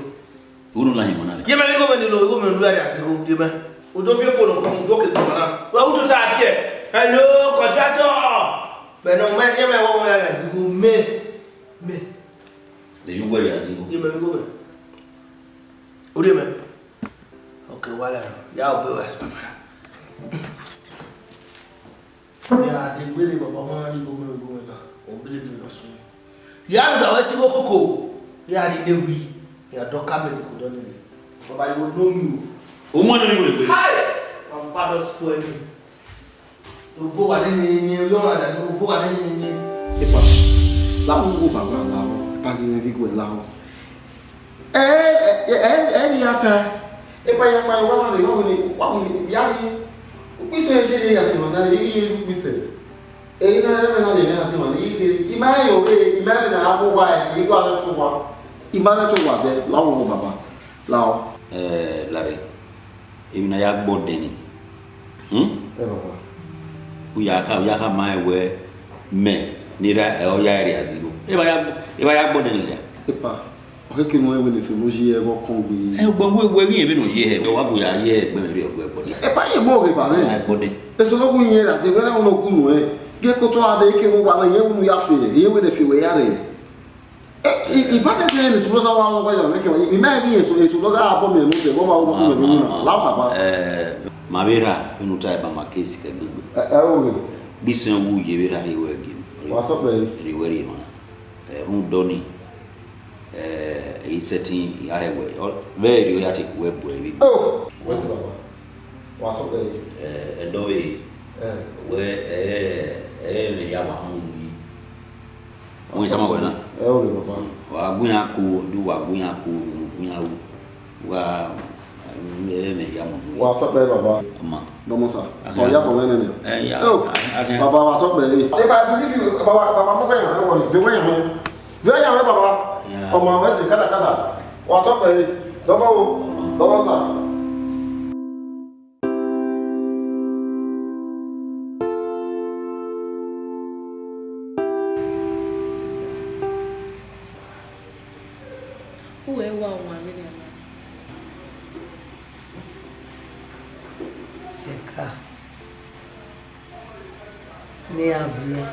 Unu la nyamonare. Ye me go benilo, go men luare asigo, ye me. O do vie phone ko go ke mana. Wa u to ta tie. Hello, contractor. But no man, ye me wo ya asigo me. De you where asigo. Ye me go ben. O de me. Okay, wala. Ya o be wa spafara. Ya de wele baba ma ni go na. O believe in us. Ya ndo wa sigo koko. Ya di de wi. Ya do kamedi ko do ni. Baba you know you. O mo ni go le. Hi. I'm part of school ni. To bo wa ni yo ada so bo wa ni. Epa. La ungu baba la. Pa ki bi go la. Ni ata. Epa ya pa wa le wa ni ya ni. Biso ye je ya se na yi biso. E na na le na ti mo ni ima yo ima na abu wa yi gwa na to wa. Ima na to wa de la wo baba. La Lare. Imina ya bodeni. baba. Ya ka mai we me ni ra e o ya ri asigo. E ba ya bodeni ya. Epa. O ke mo we ni so lo ji e go kon gbe. E gbo we ri e be no ye e wa bu ya ye gbe me ri ogbo bodeni. Epa ye mo ge ba me. Ya bodeni. Eso lo kun ye la se we na wo ku no e. Ge ko to ade ke mo ba ye mu ya fe. Ye we de fi we ya re. Ibate te ni so lo wa wo ba yo me ke mi ma ni eso lo ga abo me no de bo ba wo ku me ni na. La baba. Mabera unu ta ba makesi ka gbegbe. O ge. Bisan wu ye bera ri we gi. Wa so pe. Ri we ri mana. Un doni setting ya hewe very ya take web we oh what's baba wa so pe do we me ya wa mu yi won chama we na o le baba wa gunya ko du wa gunya ko gunya wa me ya mu wa so pe baba ama domo sa o ya ko mene ne ya baba wa so pe e ba believe you baba mo fe yan wo de we yan baba ọmọ wẹ́sì kádàkádà wà tọ́pẹ̀ lọ́wọ́ sà. Who are one million? Eka. Ní avia.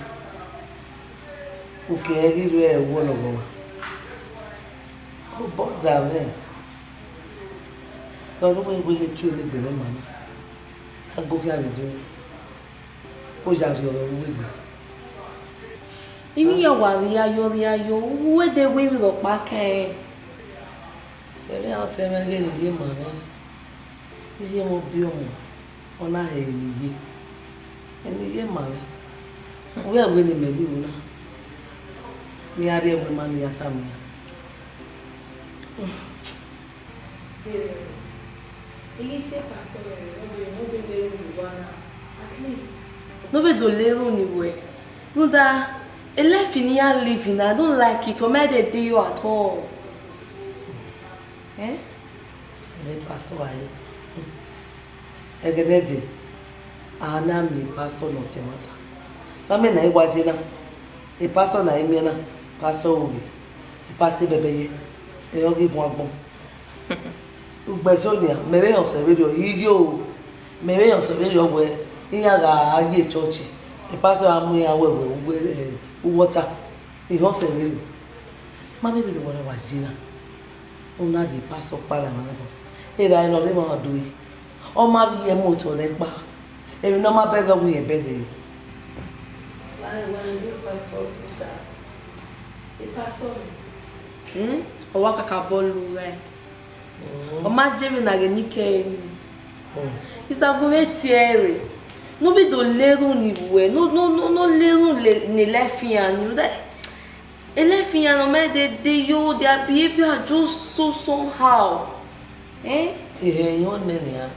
O que é ríro é o olówó. O bọ́dà rẹ̀ tọ́lú pé ìwé lè tú ẹlẹgbẹ̀rẹ̀ mọ́ ní agbókè àrèjọ ó yàrí ọ̀rọ̀ owó ìgbà. Imi ya wari ayo uwe de we ro pa ke. Sẹ́rí àwọn tẹ́mẹ́rẹ́ lè yé mọ̀ rẹ̀ iṣẹ́ wọn bí ọmọ wọn náà ẹni yé mọ̀ rẹ̀ wọ́n ẹ̀wé ni mẹ́rí wọn náà ní àárẹ̀ ẹ̀wọ̀n máa ní yàtà mi. No be do lero ni we. No da elefinian living. I don't like it. O me dey dey you at all. Sẹ́rí pastor ayé ẹgẹdẹ di ana mi pastor no ti mata. Mami na igwaje na. E pastor na emi na pastor obi. E pastor bebeye. E yo give one bon. Ugbesonia mere yon se video iyo mere yon se video we iya ga aye church. E pastor amu ya wewe water. E yon se video. Mami bi wona wa jina. Una di pastor pala na bo. E ba ino le ma do yi. O ma ri e moto re pa. E mi no ma bega wi e bega yi. Why pastor sister? E pastor. O wa kaka bolu re. O ma jemi na ge nike ni. Sister go metiere. No be do leru ni we. No leru ni lefian ni. Elefian no me they their behavior are just so somehow. Ihe yon nene ya.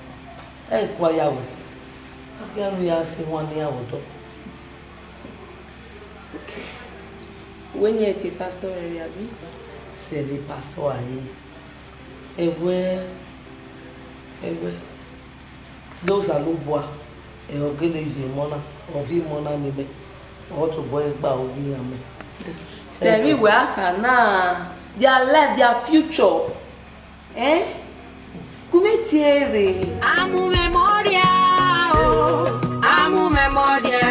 E kwa yawo. Akianu ya si wani ya wodo. Okay. When you at pastor area bi? C'est le pasteur aye. Ewe those are lo boa. E ogele je mona, ovi mona nibe. O to boy gba ovi ame. Everywhere now, their life, their future. Eh? Come here. Amo memoria, amo memoria,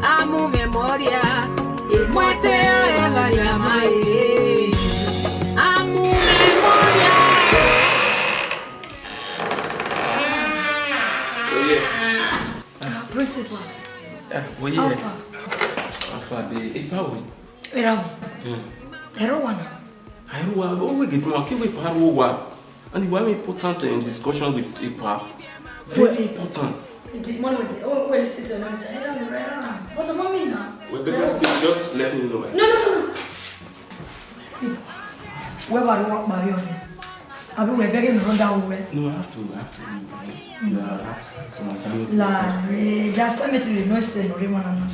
amo memoria. E muete e varia mai. Amo memoria. Principal. Oui. Alpha. Alpha de Epawi. Era wana. Hairuwa, we get more keep with Haruwa. And why important in discussion with Epa? Very important. Get money with the well sit on it. What am I mean now? We better still just letting you know. No. See. Where are you walk by you? I mean, we're begging to run down where. No, I have to. Larry, that's something to know. Say no, Rimana.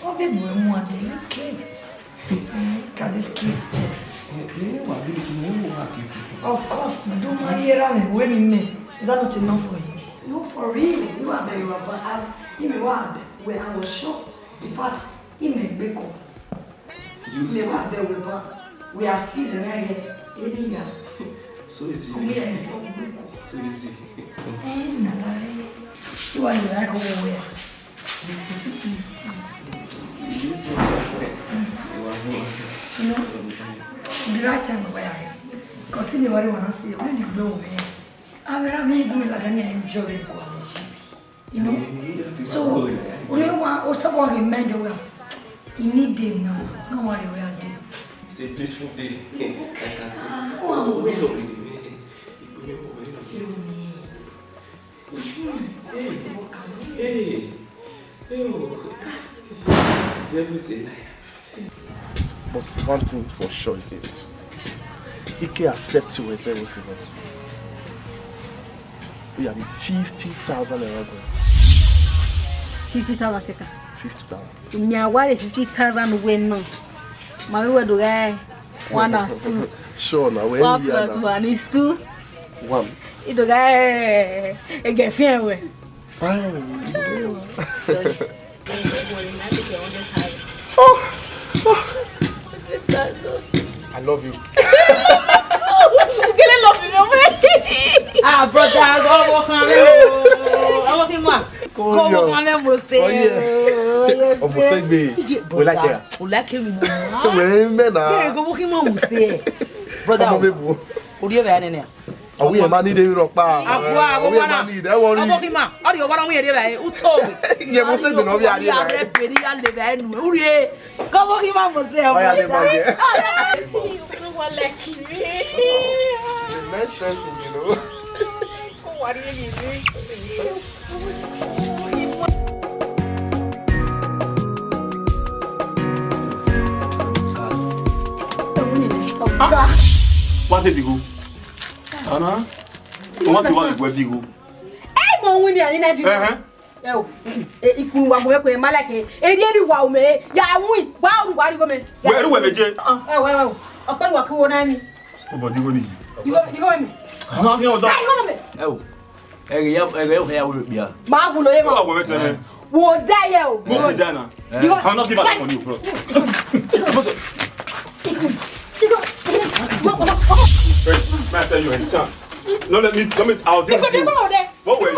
Oh, baby, we're more than kids. Got this kid just. Of course, don't mind me around when you me. Is that not enough for you? No, for real. You are very well, but you may want where I was shocked. In fact, you may be cool. You may want there with we are feeling like a so easy. So easy. You are like where? You know, the right time where because in the world when I see only blow away. I will make good like an enjoying quality. You know? So we want or someone remind you well. You need them now. No worry we are there. It's a peaceful day. I can see. But one thing for sure is this. Ike accepts you as 07. We have 50,000 around. 50,000 keka. 50,000. Me aware 50,000 when no. My we do guy 1 or 2. Sure now. 1 plus 1 is 2. 1. It do guy get fair way. Fine. I love you. Get love you, no way. Ah, brother, go walk on me. I want him back. Go walk on me, Mose. Oh yeah. Oh Mose be. We like her. We like him. We men Yeah, go walk him on Mose. Brother, who do you have any? Oh, we man need to rock pa. Agua, we man need. I want you. Walk him out. All you want me here, who told me? Yeah, Mose be no be here. You are ready, you are living. Who are? Go walk him out, Mose. Nice person, you know. What are you doing? What did you go? Anna? What do you want to go? Eh, mon wini ani na fi. Yo. Ikun wa mo e ko e malake. E di eri wa o me. Ya win. Wa o wa ri go me. Where do we beje? Wa. Open wa ko na ni. Body go ni. You go me. Ah, you do. Ai go me. Oh. Ege ya wo bia. Ma gu lo e ma. Wo we tell me. Wo da ye o. Wo da na. I'm not giving up on you, bro. Man, tell you, son. No, let me. I'll tell you. What way?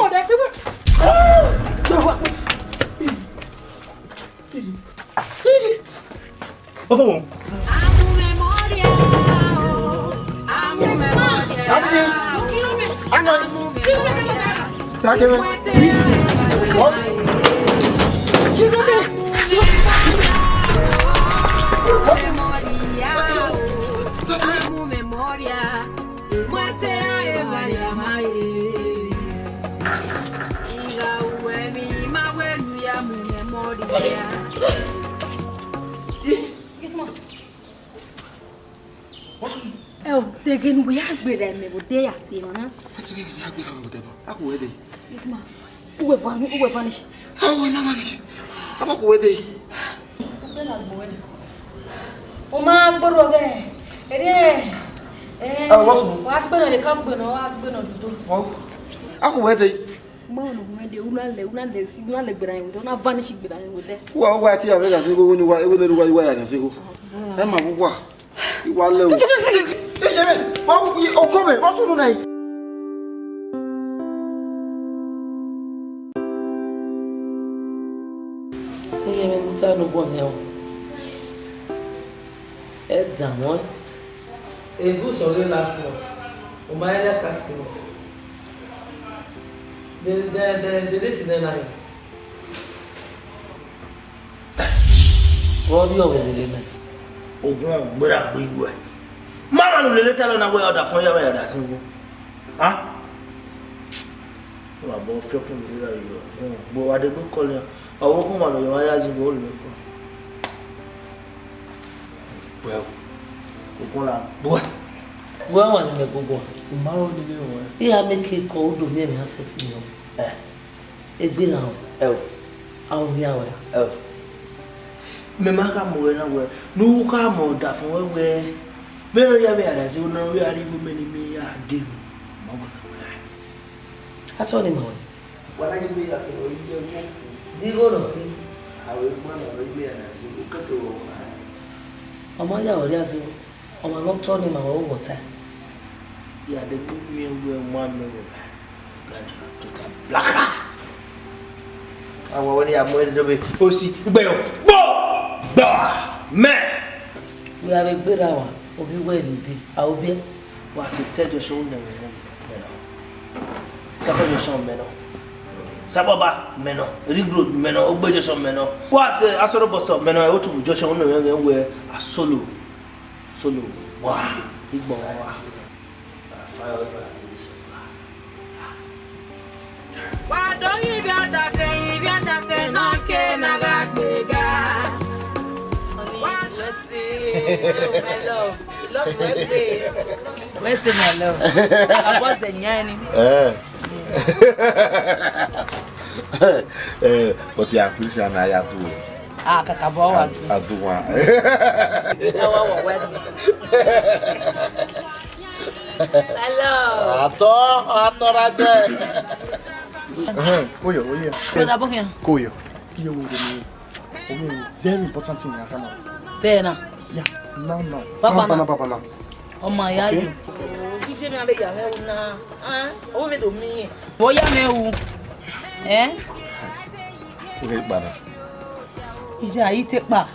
Oh. Oh, tegen we are better me with day as you know. Aku wede. Uwe vanish. How na vanish? Aku wede. Uma gboroge. Ere. What? Wa gboro le kan gboro, wa gboro dudu. Aku wede. Mano, de una brain, una vanishing brain with that. Well, what you have to go when you are and say, Emma, what? You are low. Oh, come in. What's on night? I'm tired of one now. Damn one. A goose only last month. My other cat came up. The date in the night. What do you over the man? Oh, but I be well. Mama, no, let her know where the fire where that's in. Huh? You are both flopping with you. But what they go call you? I walk on one of your eyes in gold. Well, boy. Where one in the go? Tomorrow, the day. Yeah, make it cold to me and set me on. It be now. I'll hear where. Me maka mo na we no ka mo da fun we me no ya be ada si no we ari go me ni me ya de mo I told him how. wala ni be ya ke o yi mo Digo no. awe mo na ro be ada si o ka to o Ọmọ ya ori aso. Ọmọ no told him how water. ya de mi we mo me we to ka black out àwọn wọlé àmọ́ ẹni dọ́bẹ̀ ó sì gbẹ̀yọ̀ gbọ́ mẹ́. We have a better one. Obi where did I will be. wà á sì tẹ́jọ́ sọ́wọ́n náà mẹ́nà sábọ́jọ́ sọ́wọ́n mẹ́nà sábọ́bà mẹ́nà rígbòd mẹ́nà ó gbẹ́jọ́ sọ́wọ́n mẹ́nà wà á sì asọ́rọ̀ bọ́sọ̀ mẹ́nà ẹ̀ ó tún bùjọ́ sọ́wọ́n náà mẹ́nà wẹ̀ àsọ́lò sọ́lò wà ìgbọ̀n wà fáyọ̀ ọ̀dọ̀ Why don't you be at that thing, no can I bigger? Let's see, my love. Love my babe. Let's see, my love. I was a yanny. But you appreciate I have to. Ah, Kakabawa. I do one. Hello. Koyo. Koyo. Very important thing in family. Bena. Yeah, no. Papa. Oh my God. You see me a bit young now. Oh, me do me. Boy, me. Eh? Okay, bana. Ija ite pa.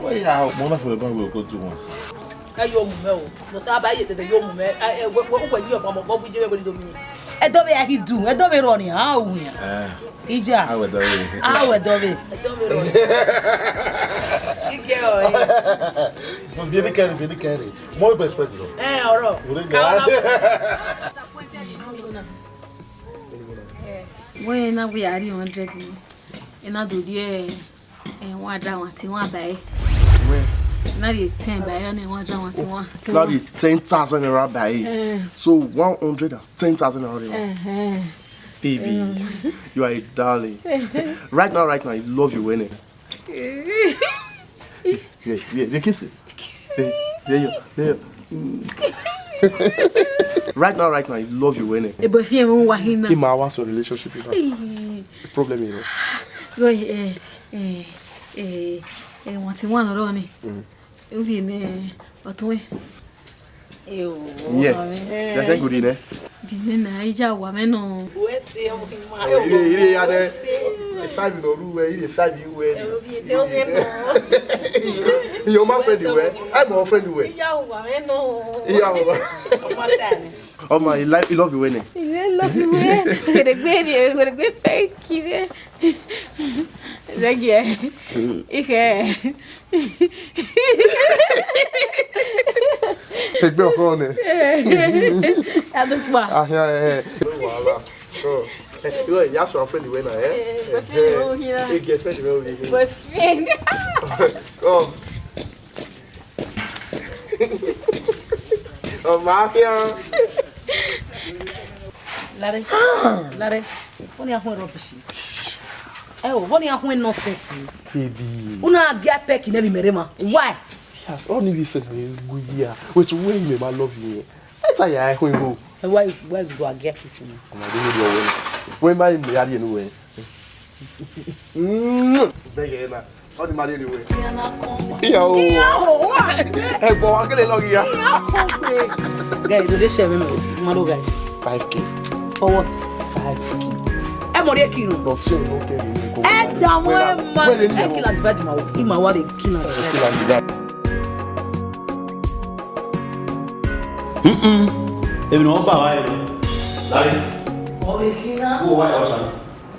Oh yeah, mo na fẹ́ bá we go do one. Ayo mu me o. Mo sa ba ye tete yo mu me. Wo gba yi opa mo go bu je me do mi. E do be ya ki do. E do be ro ni ha wu ya. Ija. Awe do be. Awe do be. E do be ro. Ike o. So bien carry. Mo be spread lo. Oro. When we are 100 ina do die won da won ti won bae na di 10 bae na won da won ti won Now the 10,000 naira buy. So 110,000 naira. Baby, you are a darling. Right now, I love you, winning. Yeah, kiss it. Yeah. Right now, I love you, winning. e bo fi mo wa hin na In my what's your relationship is the problem, you know. go won ti won ro ni o fi ni otun Yeah, that's a good idea. di ni na ija wa me no We see am ki ma. He had 5 in a room where he 5 you were. You're my friend, you were. I'm my friend, you were. Ija wa me no. Yeah, Oh my, you love you winning. I love you man go the thank you Thank you. Take me on it. Yeah. Voila. So, you ask for a friend, you win, eh? You get friend, you win. Boyfriend. Come. Oh, mafia. Lare. Oni ahun rubbish. Oni ahun nonsense. Baby. Una bia pek na bi merema. Why? Yeah, only listen, good year. Which way you may love you? That's how I go. Why do I get kissing? When my marry anyway. All the money anyway. Yo. Hey, boy, I get it here. Guys, do they share me? Mado guy. 5K. For what? 5K. I'm already kilo. Not so okay. Down where man. Kill and divide my. In my word, kill and divide. Even no ba wa Larry. O be kina. Go wa o san.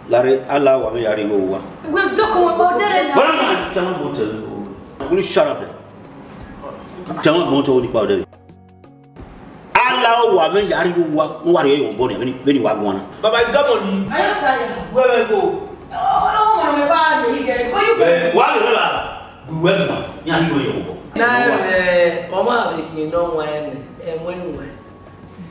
Larry Allah wa me yari go wa. We block on about there. Bana chama botel. Will shut up. Chama moto ni pa there. Allah wa me yari go wa no wari yo bo ni beni wa gwana. Baba you got money. I don't tell you. Where we go? Oh, my God, you get. What you get? Wa le la. Gu we ma. Ni ari go yo bo. Na oma be kina wen enwenwe.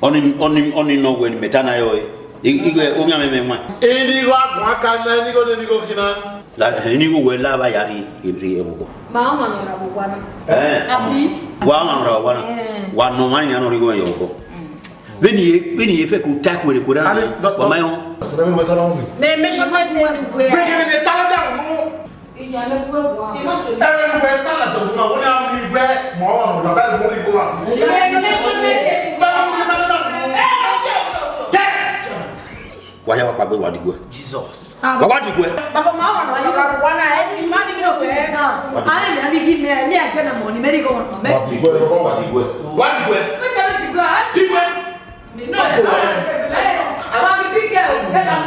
Oni no when metana yo igwe umya meme mwa Indi go aka na ni go kina. la ni go we la ba yari ibri ebo Mama no ra bwana. Abi wa ma ra bwana wa no mani no rigo yo bo beni efe ku tak we ko da ba mayo So let me wait around me. Me should not tell you where. Bring me the talent down. Is ya le gwe wa. Every way talent down. Now when I'm in bed, more on the bed, go out. Me should not tell you. wa ya pa gbe wa digwe Jesus. wa wa digwe Baba mama no ra bwana e ma ni no fe. I let me give me a get a money, Mary go on. wa digwe We never to go. digwe No. I want to be big girl.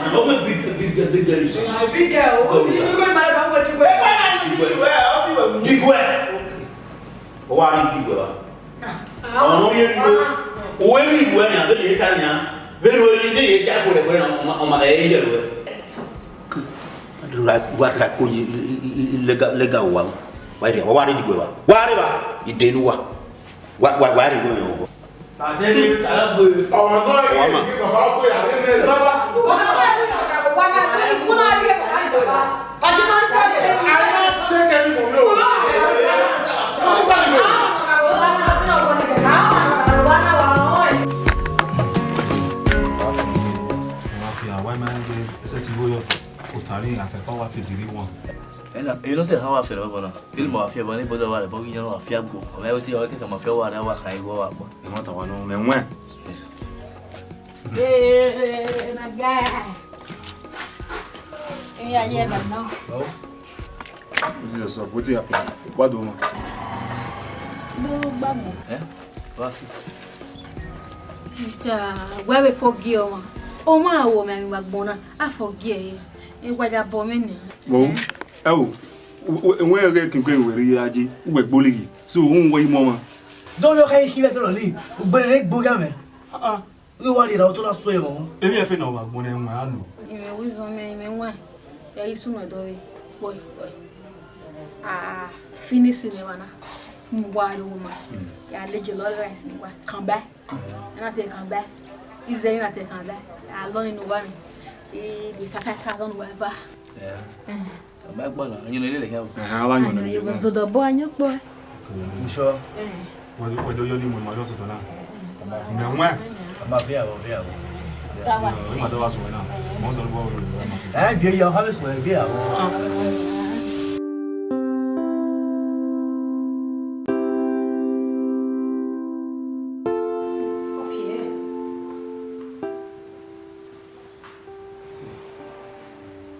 no we big girl you say Big girl. You go my baba digwe wa ri digwe wa ono ye ri o we ri digwe ni abe ye ta nya bẹ́ẹ̀ ló ní yé já kó lè pẹ́ ọmọ ẹ̀yẹ yẹ lọ wà kó lẹ́gà wà wà rí wà rí dìgbò wà rí wà ìdènú wà rí gbọ́n yẹn wọ̀. Àtẹ́ni alágbó. Ọ̀rọ̀ náà yẹ kí bàbá kó yà ní ẹ̀ sábà. Eu não sei how I feel about it. Ele me afia, mas nem pode falar, porque eu não afia go. Mas eu tenho que me afia o ar, eu vou cair igual a água. Eu não estava no meu mãe. Na guerra. E aí é não. Não. Você só pode ir a pé. Quando uma. Do bamo. É? Vai fi. Ja, we forgive o ma. O ma wo me mi bagbona. A forgive. E gwaja bo me ni. Bom. Oh. Enwe ere kinko enwere aje, uwe gboligi. So won wo imo ma. Don't you can hear the lolly? Ugbere gboga me. We want it out to so e mo. Emi e fe na wa gbona enwe anu. Ime wisdom me ime nwa. Ya isu no do boy. Finish me wana. Mwa lo ma. Ya le jollof rice ni wa. Come back. And I say come back. Is there not come back? I learn in one. The cafe on whatever. Yeah. Mas bom, eu não lhe lembro. Lá não não. Eu vou do banho, boy. Sure. Wọ́n yọ ní mo ma lọ́sọ̀ tọ́lá. Mẹ́wọ́n. Ma via. Tá bom. Ó ma tó wá sọ̀rọ̀ náà. Mo sọ lọ́wọ́ rẹ̀. Bí ya ha le so bí ya.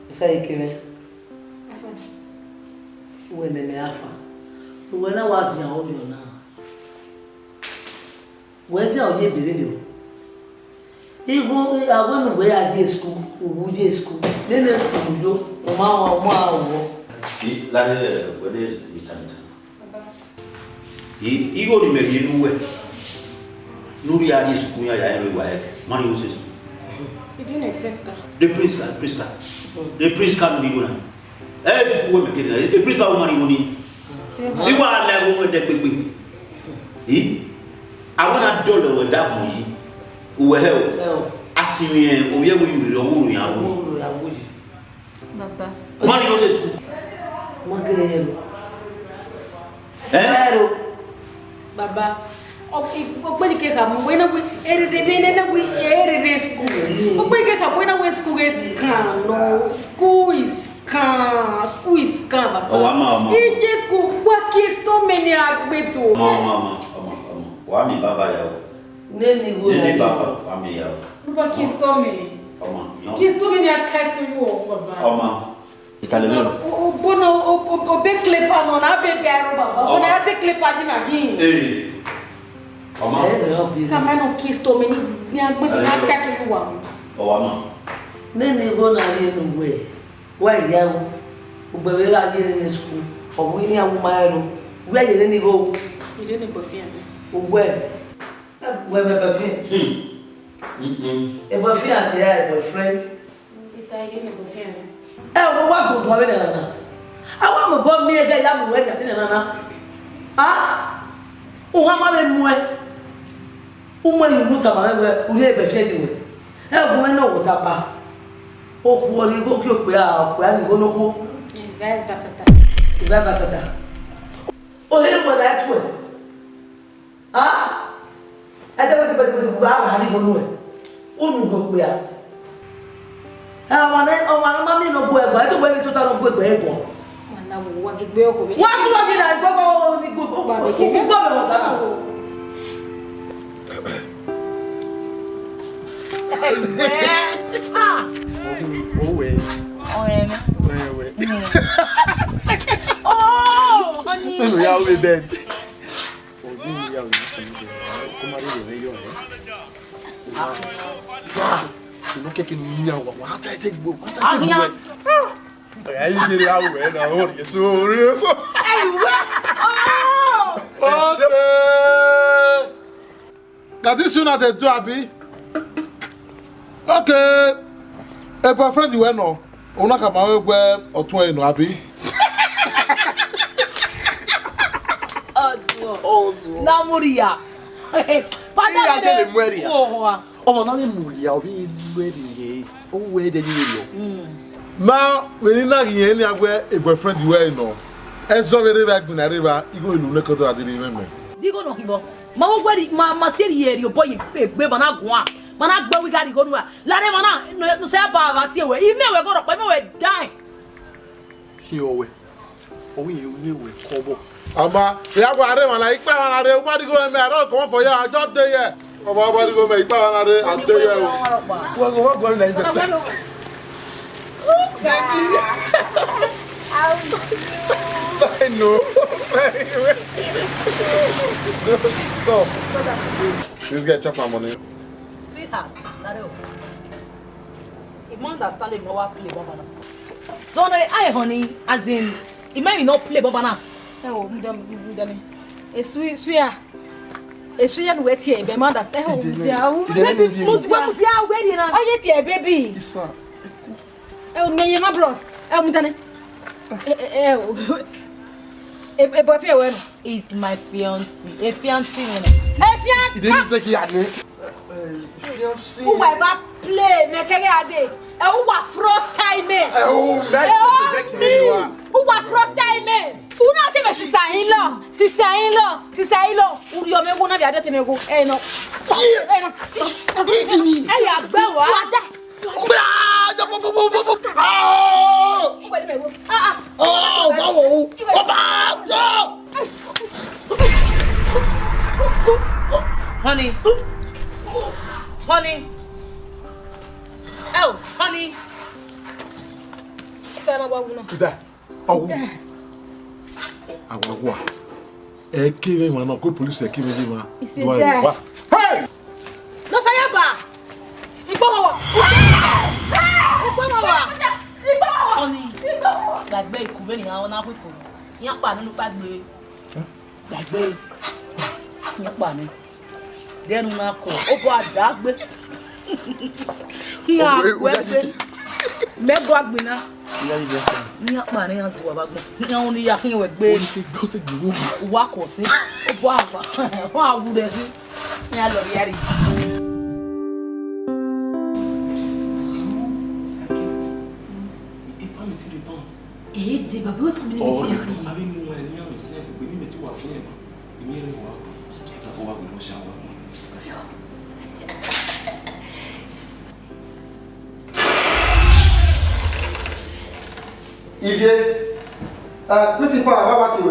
Sai que vem. Uwe meme afa. Uwe na wazi ya ojo na. Wezi ya oje bebe leo. Igo agonu we aje school, ubuje school. Nene school jo, owo. La de wede mitanta. Igo ni meri nuwe. Nuri ya ni school ya ero wa ek. Mani uses. Idu ne preska. De preska no digo na. Wo me kede e preska wo mari woni. Iwa la wo de gbegbe. Awona dolo we da mo yi. Uwe he o. Asimi o ye wo yuri lo wuru ya wo. Baba. Mani uses. Mo kere yelo. Ero. Baba. Ogbeni ke ka mo na we erede be na we erede school. Ogbeni ke ka mo na we school is can no school is can baba. Oh mama. Ije school wa ki sto meni agbeto. Mama. Wa mi baba ya. Neni go. Neni baba wa mi ya. Baba ki sto me. Mama. Ki sto meni akatu wo baba. Mama. Ikalelo. O bono o be klepa no na be biaro baba. O na te klepa di na hin. Eh. Mama. Kama no ki sto meni ni agbeto na akatu wo. Oh mama. Neni go na ri enu we. Wa ya wo. Ugbere la ye ni school. Owo ni awu maero. We ye neni go. Ide ne bofia. Ugbe. We be bofia. E bofia ti ya boyfriend. Ita ide ne bofia. Wo wa go mo be na. Awa mo bo mi e be ya mo we ya ti na na. Ah! O wa ma be mu e. O mo yu muta ma we uri e bofia ni we. Bo me no wo ta pa. O ku oni go ki o pe ni go no ko. Vice versa. Vice versa. O he mo na tu e. Ah! Ade we ba ha ni go no e. O nu go pe a. O ma mami no bo e ba. E to gbe mi to ta no bo e go. Mana wo wa gbe o ko be. Wa tu wa ji na go ni go. Ba be ke. Go be mo ta na. Oh, honey. No, ya we bed. Obi ya we so ni de. Ko ma de we yo eh. No ke kin nya wa ta te gbo. Ta te gbo. Ya yi je ya we na o ye so re so. Oh! Okay. That is soon at the Drabi. Okay. A boyfriend you know. Ona ka ma we gwe otun enu abi. Ozo. Na muria. Pada de le muria. Omo na le muria obi duwe de o we de ni yo. Ma we ni na yin ni agwe a boyfriend you know. Enzo we re gbe na river igo ilu ne ko do adiri meme. Digo no hibo. Ma wo gwari ma seri yeri o boy egbe bana gun a. Mana gbe we gari go nu a. La re mana no se ba ba ti we. Ime we go ro pa me we die. Ki o we. O we we kobo. Ama ya gwa re mana ipa mana re o ma di go me aro ko for ya just dey here. Oba ba di go me ipa mana re and dey here. Wo go na ibe se. I know. Stop. This guy chop my money. Sweetheart, Dario. You must understand the more play Baba. Don't know, I honey, as in, it might not play Baba now. Oh, mudami. Esuya no wet here, be understand. Oh, mutia ready now. Oh, yet baby. Isa. Oh, me my bros. Oh, mudane. A boyfriend when is my fiancé. A fiancé. He didn't say he had me. Fiancé. Who ever play me kere ade. Who wa frost time me. Oh, that's me. Who wa frost time me. Who not take me sister in law. Who you me go na dia de me go. Eh no. Eh no. Eh ya gbe wa. Oh, wow. Come on. Honey. Oh, honey. Ida. Oh. Agwa. E kive ma no ko police e kive ma. Hey! No sayaba. Igbomo. Honey. Gbàgbé ikú be ni àwọn na koko. Yan pa nínú gbàgbé. Gbàgbé. Yan pa ni. Denu na ko. O bo adagbe. Ki a webe. Mego agbina. Yan pa ni yan ti wa bagbo. Yan oni ya kin we gbe. Wa ko si. O bo afa. Wọ́n awu de si. Yan lo yari. De babu family meeting. Abi mo ni àwọn ise gbe ni me ti wa fin e ba. Imi re wa. Principal, what you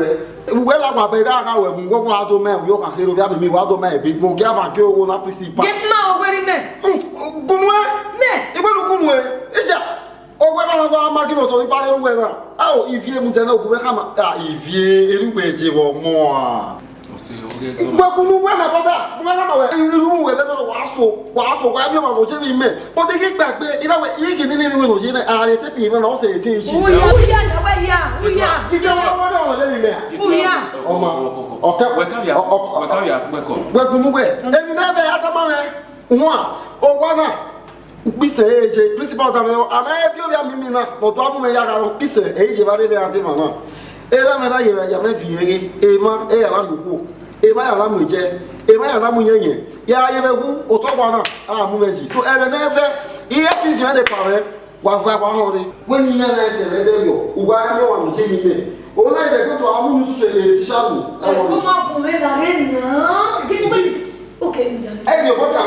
well, I'm a better now. We go out to men, you can hear me, what do men, people give a girl on a principal. Get now, where men? Good way, men, you will look away. Oh, when I go, I'm making out of the barrel weather. Oh, if you must know, if you anyway, you want more. Well, when I got that, when I went in the room where the wasso, why you want to me, but they get back there, you know, you can even know, I take even also a teaching. We are. You don't know what We are. Oh, okay. Welcome away. And you never had a man. One or one. Pise age, principal Tameo, and I have your Mimina, but one may have Pise, age of Adivana. Era Mena, Yamafi, Ema, Elamu, Ema Alamuje, Ema Alamuye, Yavu, Otowana, Mumeji. So, ever never, he has the parent, one when he has a radio, who I know I'm taking me. Only they go to Amun to Shamu. Come up for me, Darena. Get away. Okay, and your water,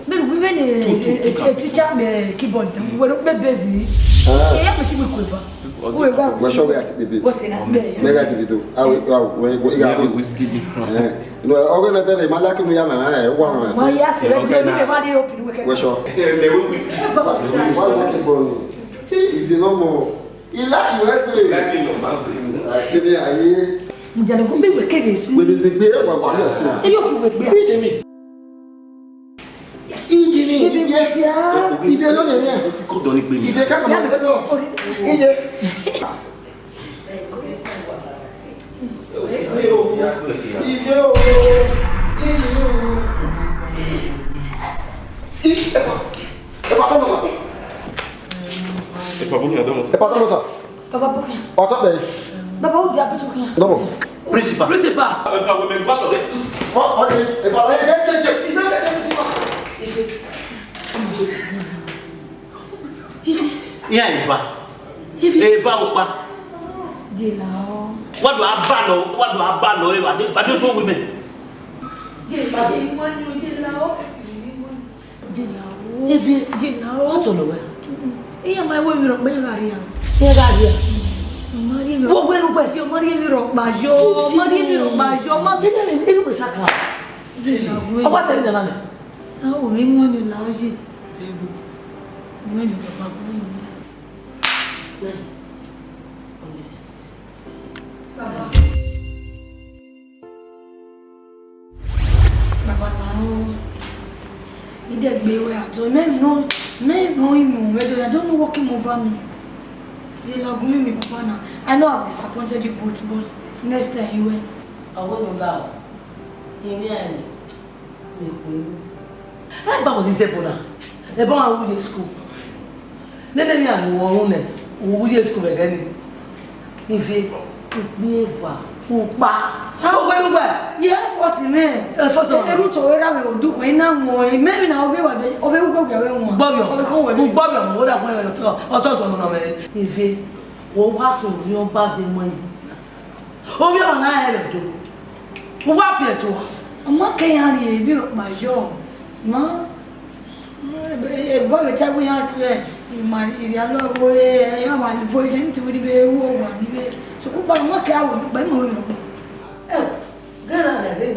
men women teacher me keyboard. We're not busy. We're sure we are to be busy. Negative. I will whiskey. No, organize my lucky me. One. My yes, we're sure. If you know more. Il a qui va c'est bien aïe. Nous allons combien de caisses. Oui, mais c'est bien, on va voir ça. Il faut bien. Il vient là rien. C'est quoi donner bébé. Il vient quand même. Il est. É pra bonito, moça. É pra moça. Papa por quê? Bota bem. Papa o diabo tu quê? Tá bom. Principal. Olha, é pra lá. E aí, vai? E vai o pá? De lá. What do I ban? What do I ban? But this one women. De lá. De lá. What on the way? Iya mai wo mi ro me garia. Me garia. Mari mi. Wo gberu pe fi mari mi ro bajo. Mari mi ro bajo. Ma e ru pe saka. O wa se mi na na. Ah o mi mo ni la oje. Mo ni baba ko ni. Na. Baba. Baba lao. Ide gbe we ato me no. I don't know what came over me. They love me, Papa. Now I know I've disappointed you both, but next time you will. I won't allow. Amen. I Baba is able now. The boy who is school. Then I know who is school again. If you never, who pa. How well, yeah, 40 men. 40 men. Every to where I will do when I'm more. Maybe now we will go away. Bobby, what I'm going to talk. Or toss on the if you will walk in your buzzing money. Oh, you and I have to do. Who are you to? I'm not carrying a my job. Ma, boy, tell me how to my yellow way. I want to avoid him to be a woman. So, go by my cow by my Get out of there.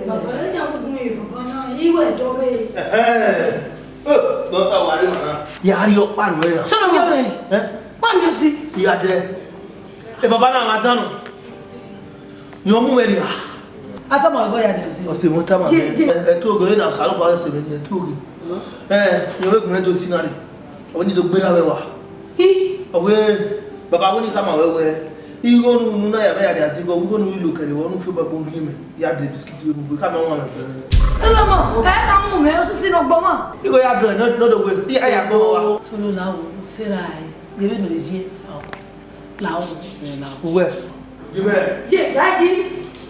You went away. Don't worry, man. Yeah, you're one way. So, what do you see? You are there. If Papa na madam, you move where you are. Ata my boy I see. O se mo ta ma. E to go na salo pa se me to go. You make me to sinari. O ni do gbera we wa. Owe Baba woni ka ma we. Igo nu na ya be ya dey go go nu look e wonu fi ba bo mi ya dey biscuit we bu ka ma wa na. Mama, na mu me o si no gbo ma. Igo ya do no the waste. I ya go wa. Solo la wo se rai. Gebe no leje. La wo na. Uwe. Gebe. Je, daji.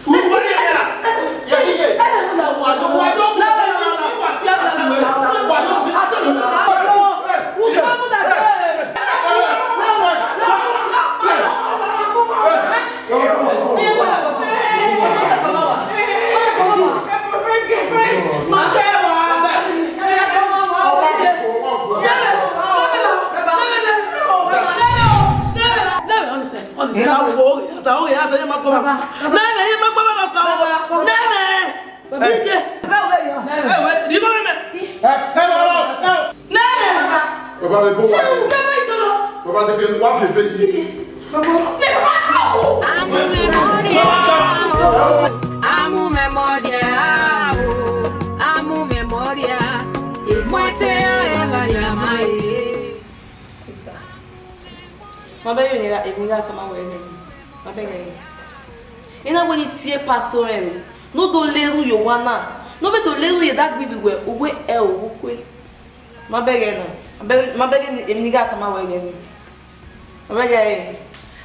Uwe ya. Ya dige. Ana na wa do wa do. La. Uwe mu da. Ina when it tie pastor no do leru yo wana no be do leru ye that bibi we owe e okwe ma bege eminiga tama we gani ma bege.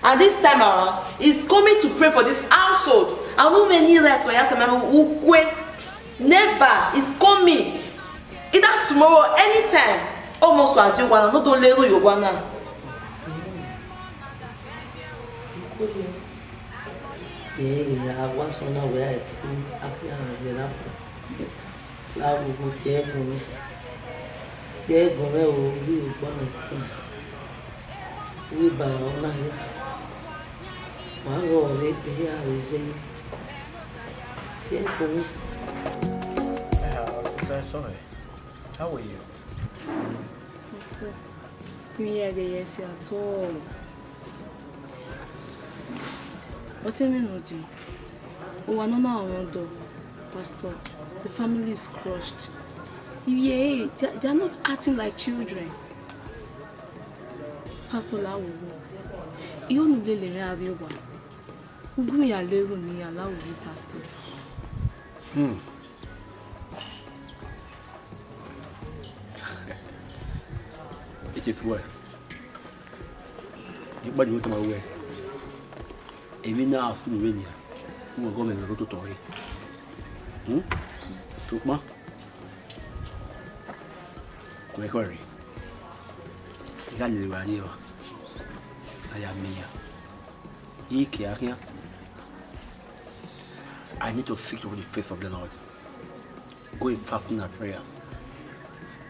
And this time around he's coming to pray for this household and no many right to yata mama ukwe never is coming either tomorrow anytime almost to adu wana no do leru yo wana. Ya was on our way at I will go to me. Tie go we we buy online. One roll here is in. Tie for me. Sorry. How are you? We are yes at all. What do you mean, Oji? Oh, I don't know, Pastor. The family is crushed. Yeah, they are not acting like children. Pastor Lawo, you don't know the radio. Who go ya level ni allow you, Pastor? It is well. You better go to my way. Even now, I'm going to go and go to Tori. Took ma? Quick hurry. I am here. I need to seek over the face of the Lord. Go in fasting and prayer.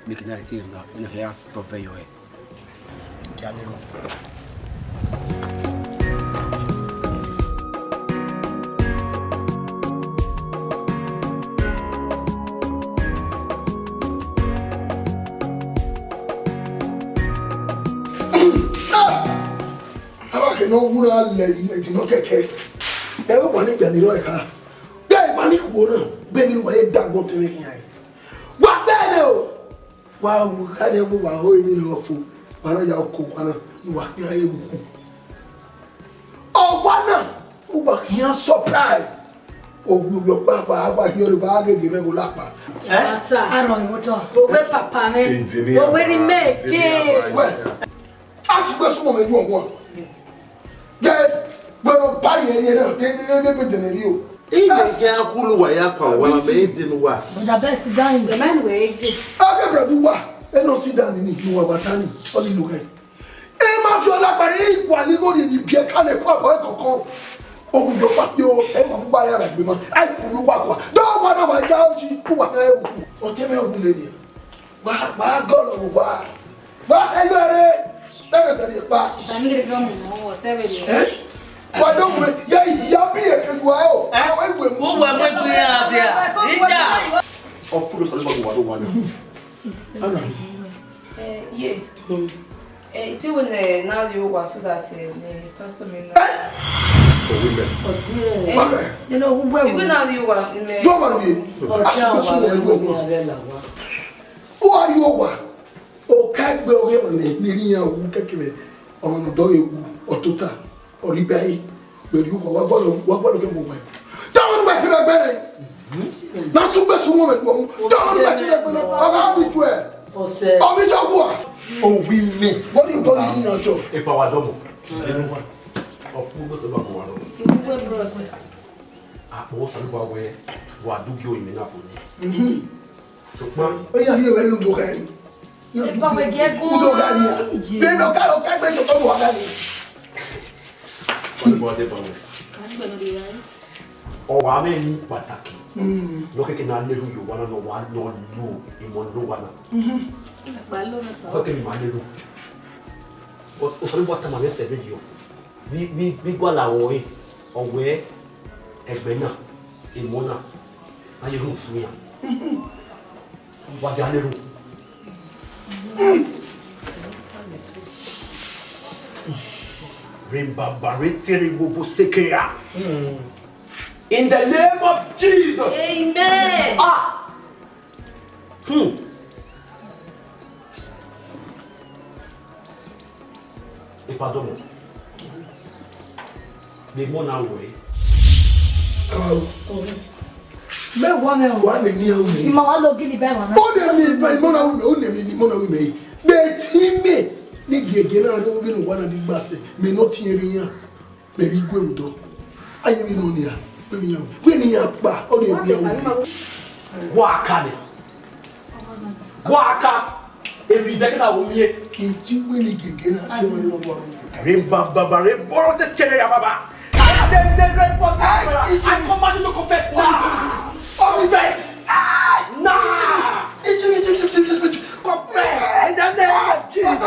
Make an idea that when I have to provide your head. No woman let no keke. Everybody be ni right ha. Dey mani ko na. Baby no e dag go tele kin ai. Wa be de o. Wa wo ka de bo wa ho mi no fu. Bana ya ko ana wa kin ai bu. Oh wana. O ba kin surprise. O gbo papa agba hiori ba ge ge me go lapa. Ata aro imoto. O we papa me. O we ri me ke. We. Asugbe sumo me ju won. Bueno, pari yẹn náà ní bí tẹ̀lé rí o. Ilé yẹn akúlù wà yà pa wà bẹ́ẹ̀ dín wà. Ọ̀dà bẹ́ẹ̀ sì dáhùn the man wey age. Akẹ́bẹ̀rẹ̀ bí wà ẹ náà sì dáhùn ní ìlú àbátá ní ọdún ìlú rẹ̀. Ẹ máa fi ọlá parí ìkù àníkòrò ìdí bí ẹ kálẹ̀ fún àbọ̀ ẹ̀kọ̀ kan. Ògùdó pàpẹ́ o, ẹ máa fún báyà rẹ̀ gbé mọ́. Ẹ kùnú wà kọ́. Dọ́wọ́ padà wà já ó jí kú wà ká ẹ wù. Ọ̀tí mi ò gùn lè nìyẹn. Wà á gọ́ọ̀lọ̀ wò wá. Wà á yọ rẹ̀ bẹ́ẹ̀ tẹ̀lé pa. Ìtàníkiri dọ́mù náà wọ̀ sẹ́wẹ̀ yẹn. Why don't we? Yeah, be a good while. Who were we out here? Of food, I want. Yeah. It's even now you were so that Pastor Mina. You know who you now you were in the. Who are you over? Oh, can't be over me, who take it on the door or tutor. Or repay, but you go what can move. Don't back to the berry. Not so best woman. Don't back to the berry. Oh, we may. What do you call it in your job? A power double. Of who was the one? I was aware what do you mean enough for me? Oh, yeah, you're very good. You don't get good. They don't carry to come on. Ọwọ́ àmì ní pàtàkì lọ́kẹ́kẹ́ náà lérú yóò wọ́n náà wà náà lò ìmọ̀ ló wà náà. Lọ́kẹ́ ní máa lérú. Ó sọ nípa tàmà mẹ́fẹ̀ẹ́ méjì o. bí gbọ́ làwọn yìí ọ̀wẹ́ ẹgbẹ́ náà èmọ́ náà ayé hùn fún yà wájà lérò. In the name of Jesus. Amen. Pardon. Les mots n'a oué. Mais one ni o mi. Mama lo gini be wana. O de mi be mo na o ne mi ni mo na o mi. Be ti me ni gege na ro bi no wana di gbase. Me no ti eri yan. Me bi gwe udo. Aye bi no ni ya. Be mi yan. We ni ya pa o de mi yan. Wa aka ni. Wa aka. Efi de na o mi e. Ti we ni gege na ti o ni mo bo ro. Baba, borrow this kid, Baba. I command you to confess. Confess. Nah. Confess. In the name of Jesus.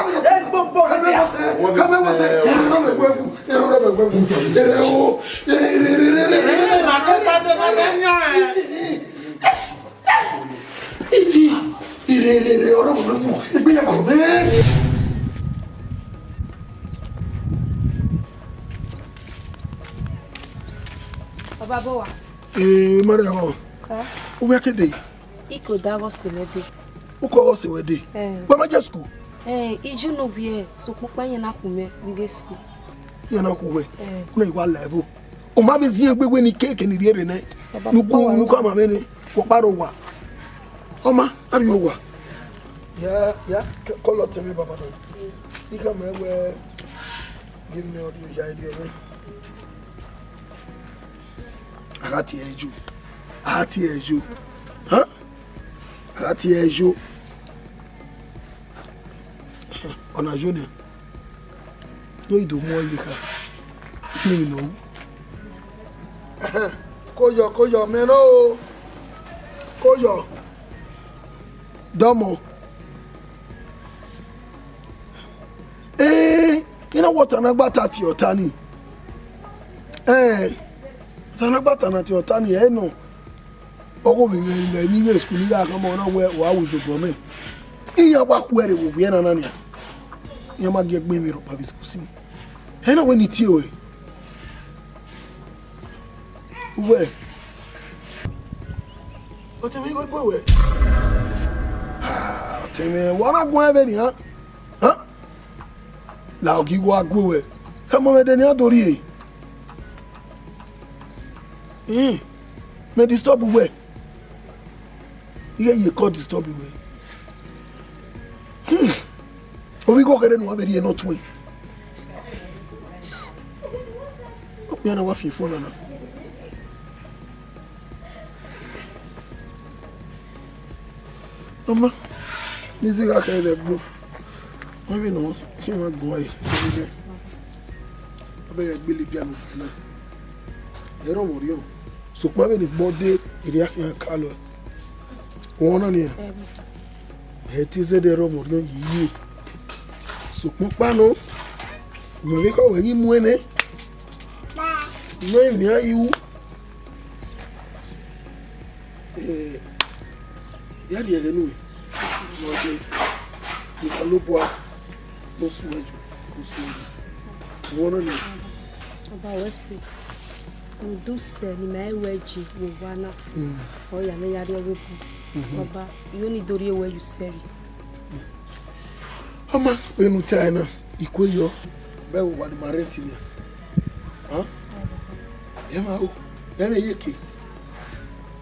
Baboa. Mariam. O we akede. Iko dago selede. O ko se wede. Ba ma je school. Iju no bi so popa yen na kume we go school. Yen na kuwe. Kuna iwa level. O ma be zin gbegbe ni cake ni riere ne. Nuku ama me ni. Wo paro wa. O ma, ari yo wa. Yeah, call out to me baba. You come here give me all the idea. Arati eju. Huh? Arati eju. Ona jone. No ido mo yika. You know. Koyo me no. Koyo. Domo. You know what anagbata ti otani? Anagbata na ti otani no. Ogo mi ni school ni ga kan mo na we wa wujo go me. Iya wa ku ere wo bi na na ni. Ya ma ge gbe mi ro pa school si. Na we ni ti o. We. O te mi go we. Te me wa na gwa be ni ha. La ogi wa gwe we. Kama me de ni adori me disturb we. You call disturb we. O we go kere no be no twin. O me na wa fi phone na. Mama, nisi ga ka ile gbo. Mo bi no ki ma gbo ayi. Abe gbe le piano na. Ero mo ri o. So kwa be ni bode iri akan kalo. Wona ni. Ti ze de ro mo ri yi. So pa no. Mo le ko we yi mu ene. Mo ni ayu. Yari ele nu. Mo de. Ni salo boa. Mo suejo. Wona ni. Oba wesi. Do se ni mai weji wo wana. O ya me yari owepu. Baba, you need to where you say. Mama, when you China, ikoyo be wo wa ma rent ni. Ema o, eme yeke.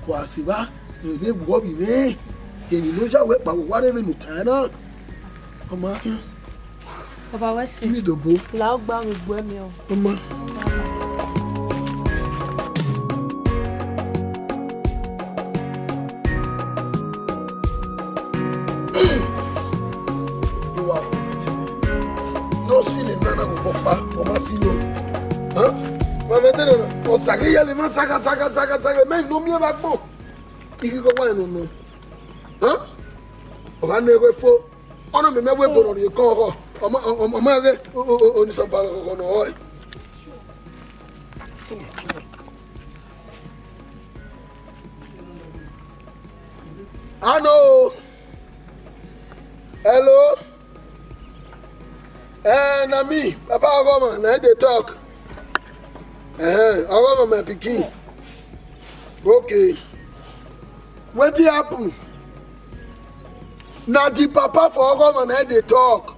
Wa siba, you ne gbo bi me. Emi lo ja we pa wo wa re nu China. Mama, Baba wesi. Mi do bo. La o gba gbogbo emi o. Mama. O sagria le man saga mais no mi va bon. Iki ko wa no. O ba ne we fo. Ona me we bo no ri ko ko. O ma we o ni san ba ko no o. Hello. Hello. Na me, Papa Ogoma, na dey talk. Ogoma my pikin. Okay. Wetin happen? Na the papa for Ogoma na dey talk.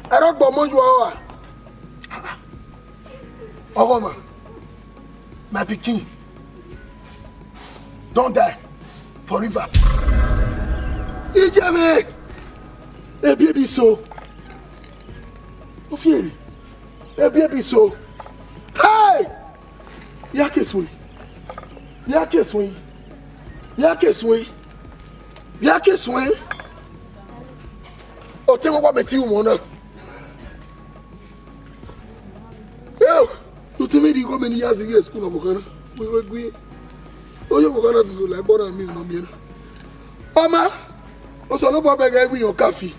Erogbo moju owa. Ogoma, my pikin. Don't die for river. Ijeme. A baby so. Ofieri. A baby so. Hey! Yake swing. Yake swing. Yake swing. Yake swing. O tengo wa meti umona. Yo, you tell me you go many years ago school of Bokana. We oyo Bokana so like born me no me. Mama, o so no bo bega we your coffee.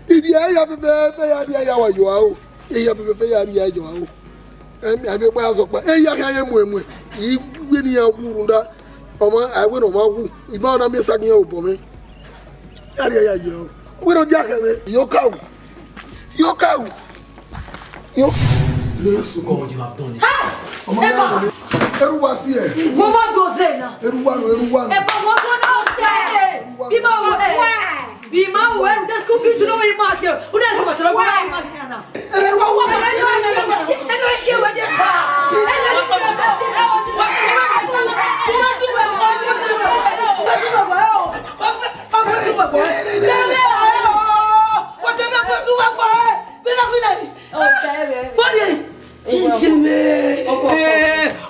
Ibi ya fe ya dia ya wa yo a o. Ya fe ya dia yo a o. Abi pa so pa. Ya kan ye mu yi we ni ya wuru da. Omo I we no ma wu. Iba na me sakin ya obo me. Ya dia ya yo. We no jack me. Yo cow. Yo cow. Yo. Yes, God, you have done it. Emma! Everyone see it. What was it now? Everyone. Emma, what was it? Bima, Bima, where the school fees to know you mark here. Who doesn't want to know what I'm marking now?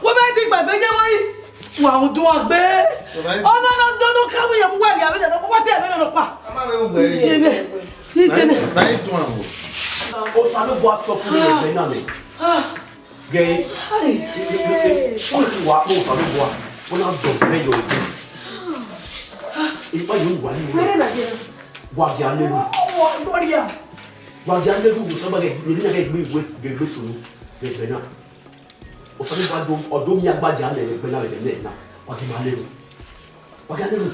Wọ́n bá ti gbàgbé jẹ́ wọ́n yìí wọ́n àwọn dún àgbẹ̀ ọmọ náà dọ́dún káwé yẹn mú wà ní àbẹ́jẹ̀ náà wọ́n ti ẹ̀mí náà pa. Ó sáré bọ́ aṣọ fún ẹgbẹ́ náà mi. Gẹ̀ẹ́ ó ti wà ó sáré bọ́ ó náà dọ̀ bẹ́ẹ̀ yọ ìdí. Ìpá yóò wà nínú rẹ̀. Wàgì alẹ́rù. Wàgì alẹ́rù wò sábà rẹ̀ ní ẹ̀rẹ́ ìgbé sòrò ẹgbẹ́ náà. Ó sáré bọ́ ọdún mi agbájá alẹ́ ẹgbẹ́ náà rẹ̀ náà. Wàgì alẹ́rù. Wàgì alẹ́rù.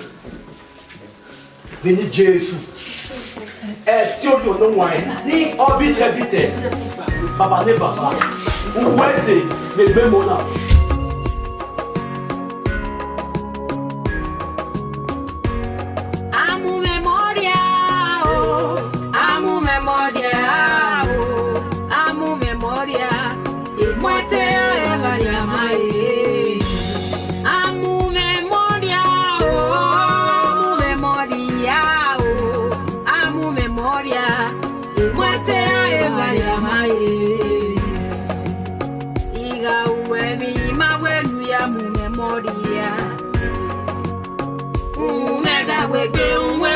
Veni Jésù. Tí ó yọ̀ lọ́wọ́ ẹ̀. Ọbí tẹ̀ bàbá ní bàbá. Òwú ẹ̀sẹ̀ lè gbé mọ́ náà.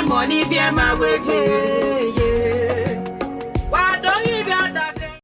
Money be my way.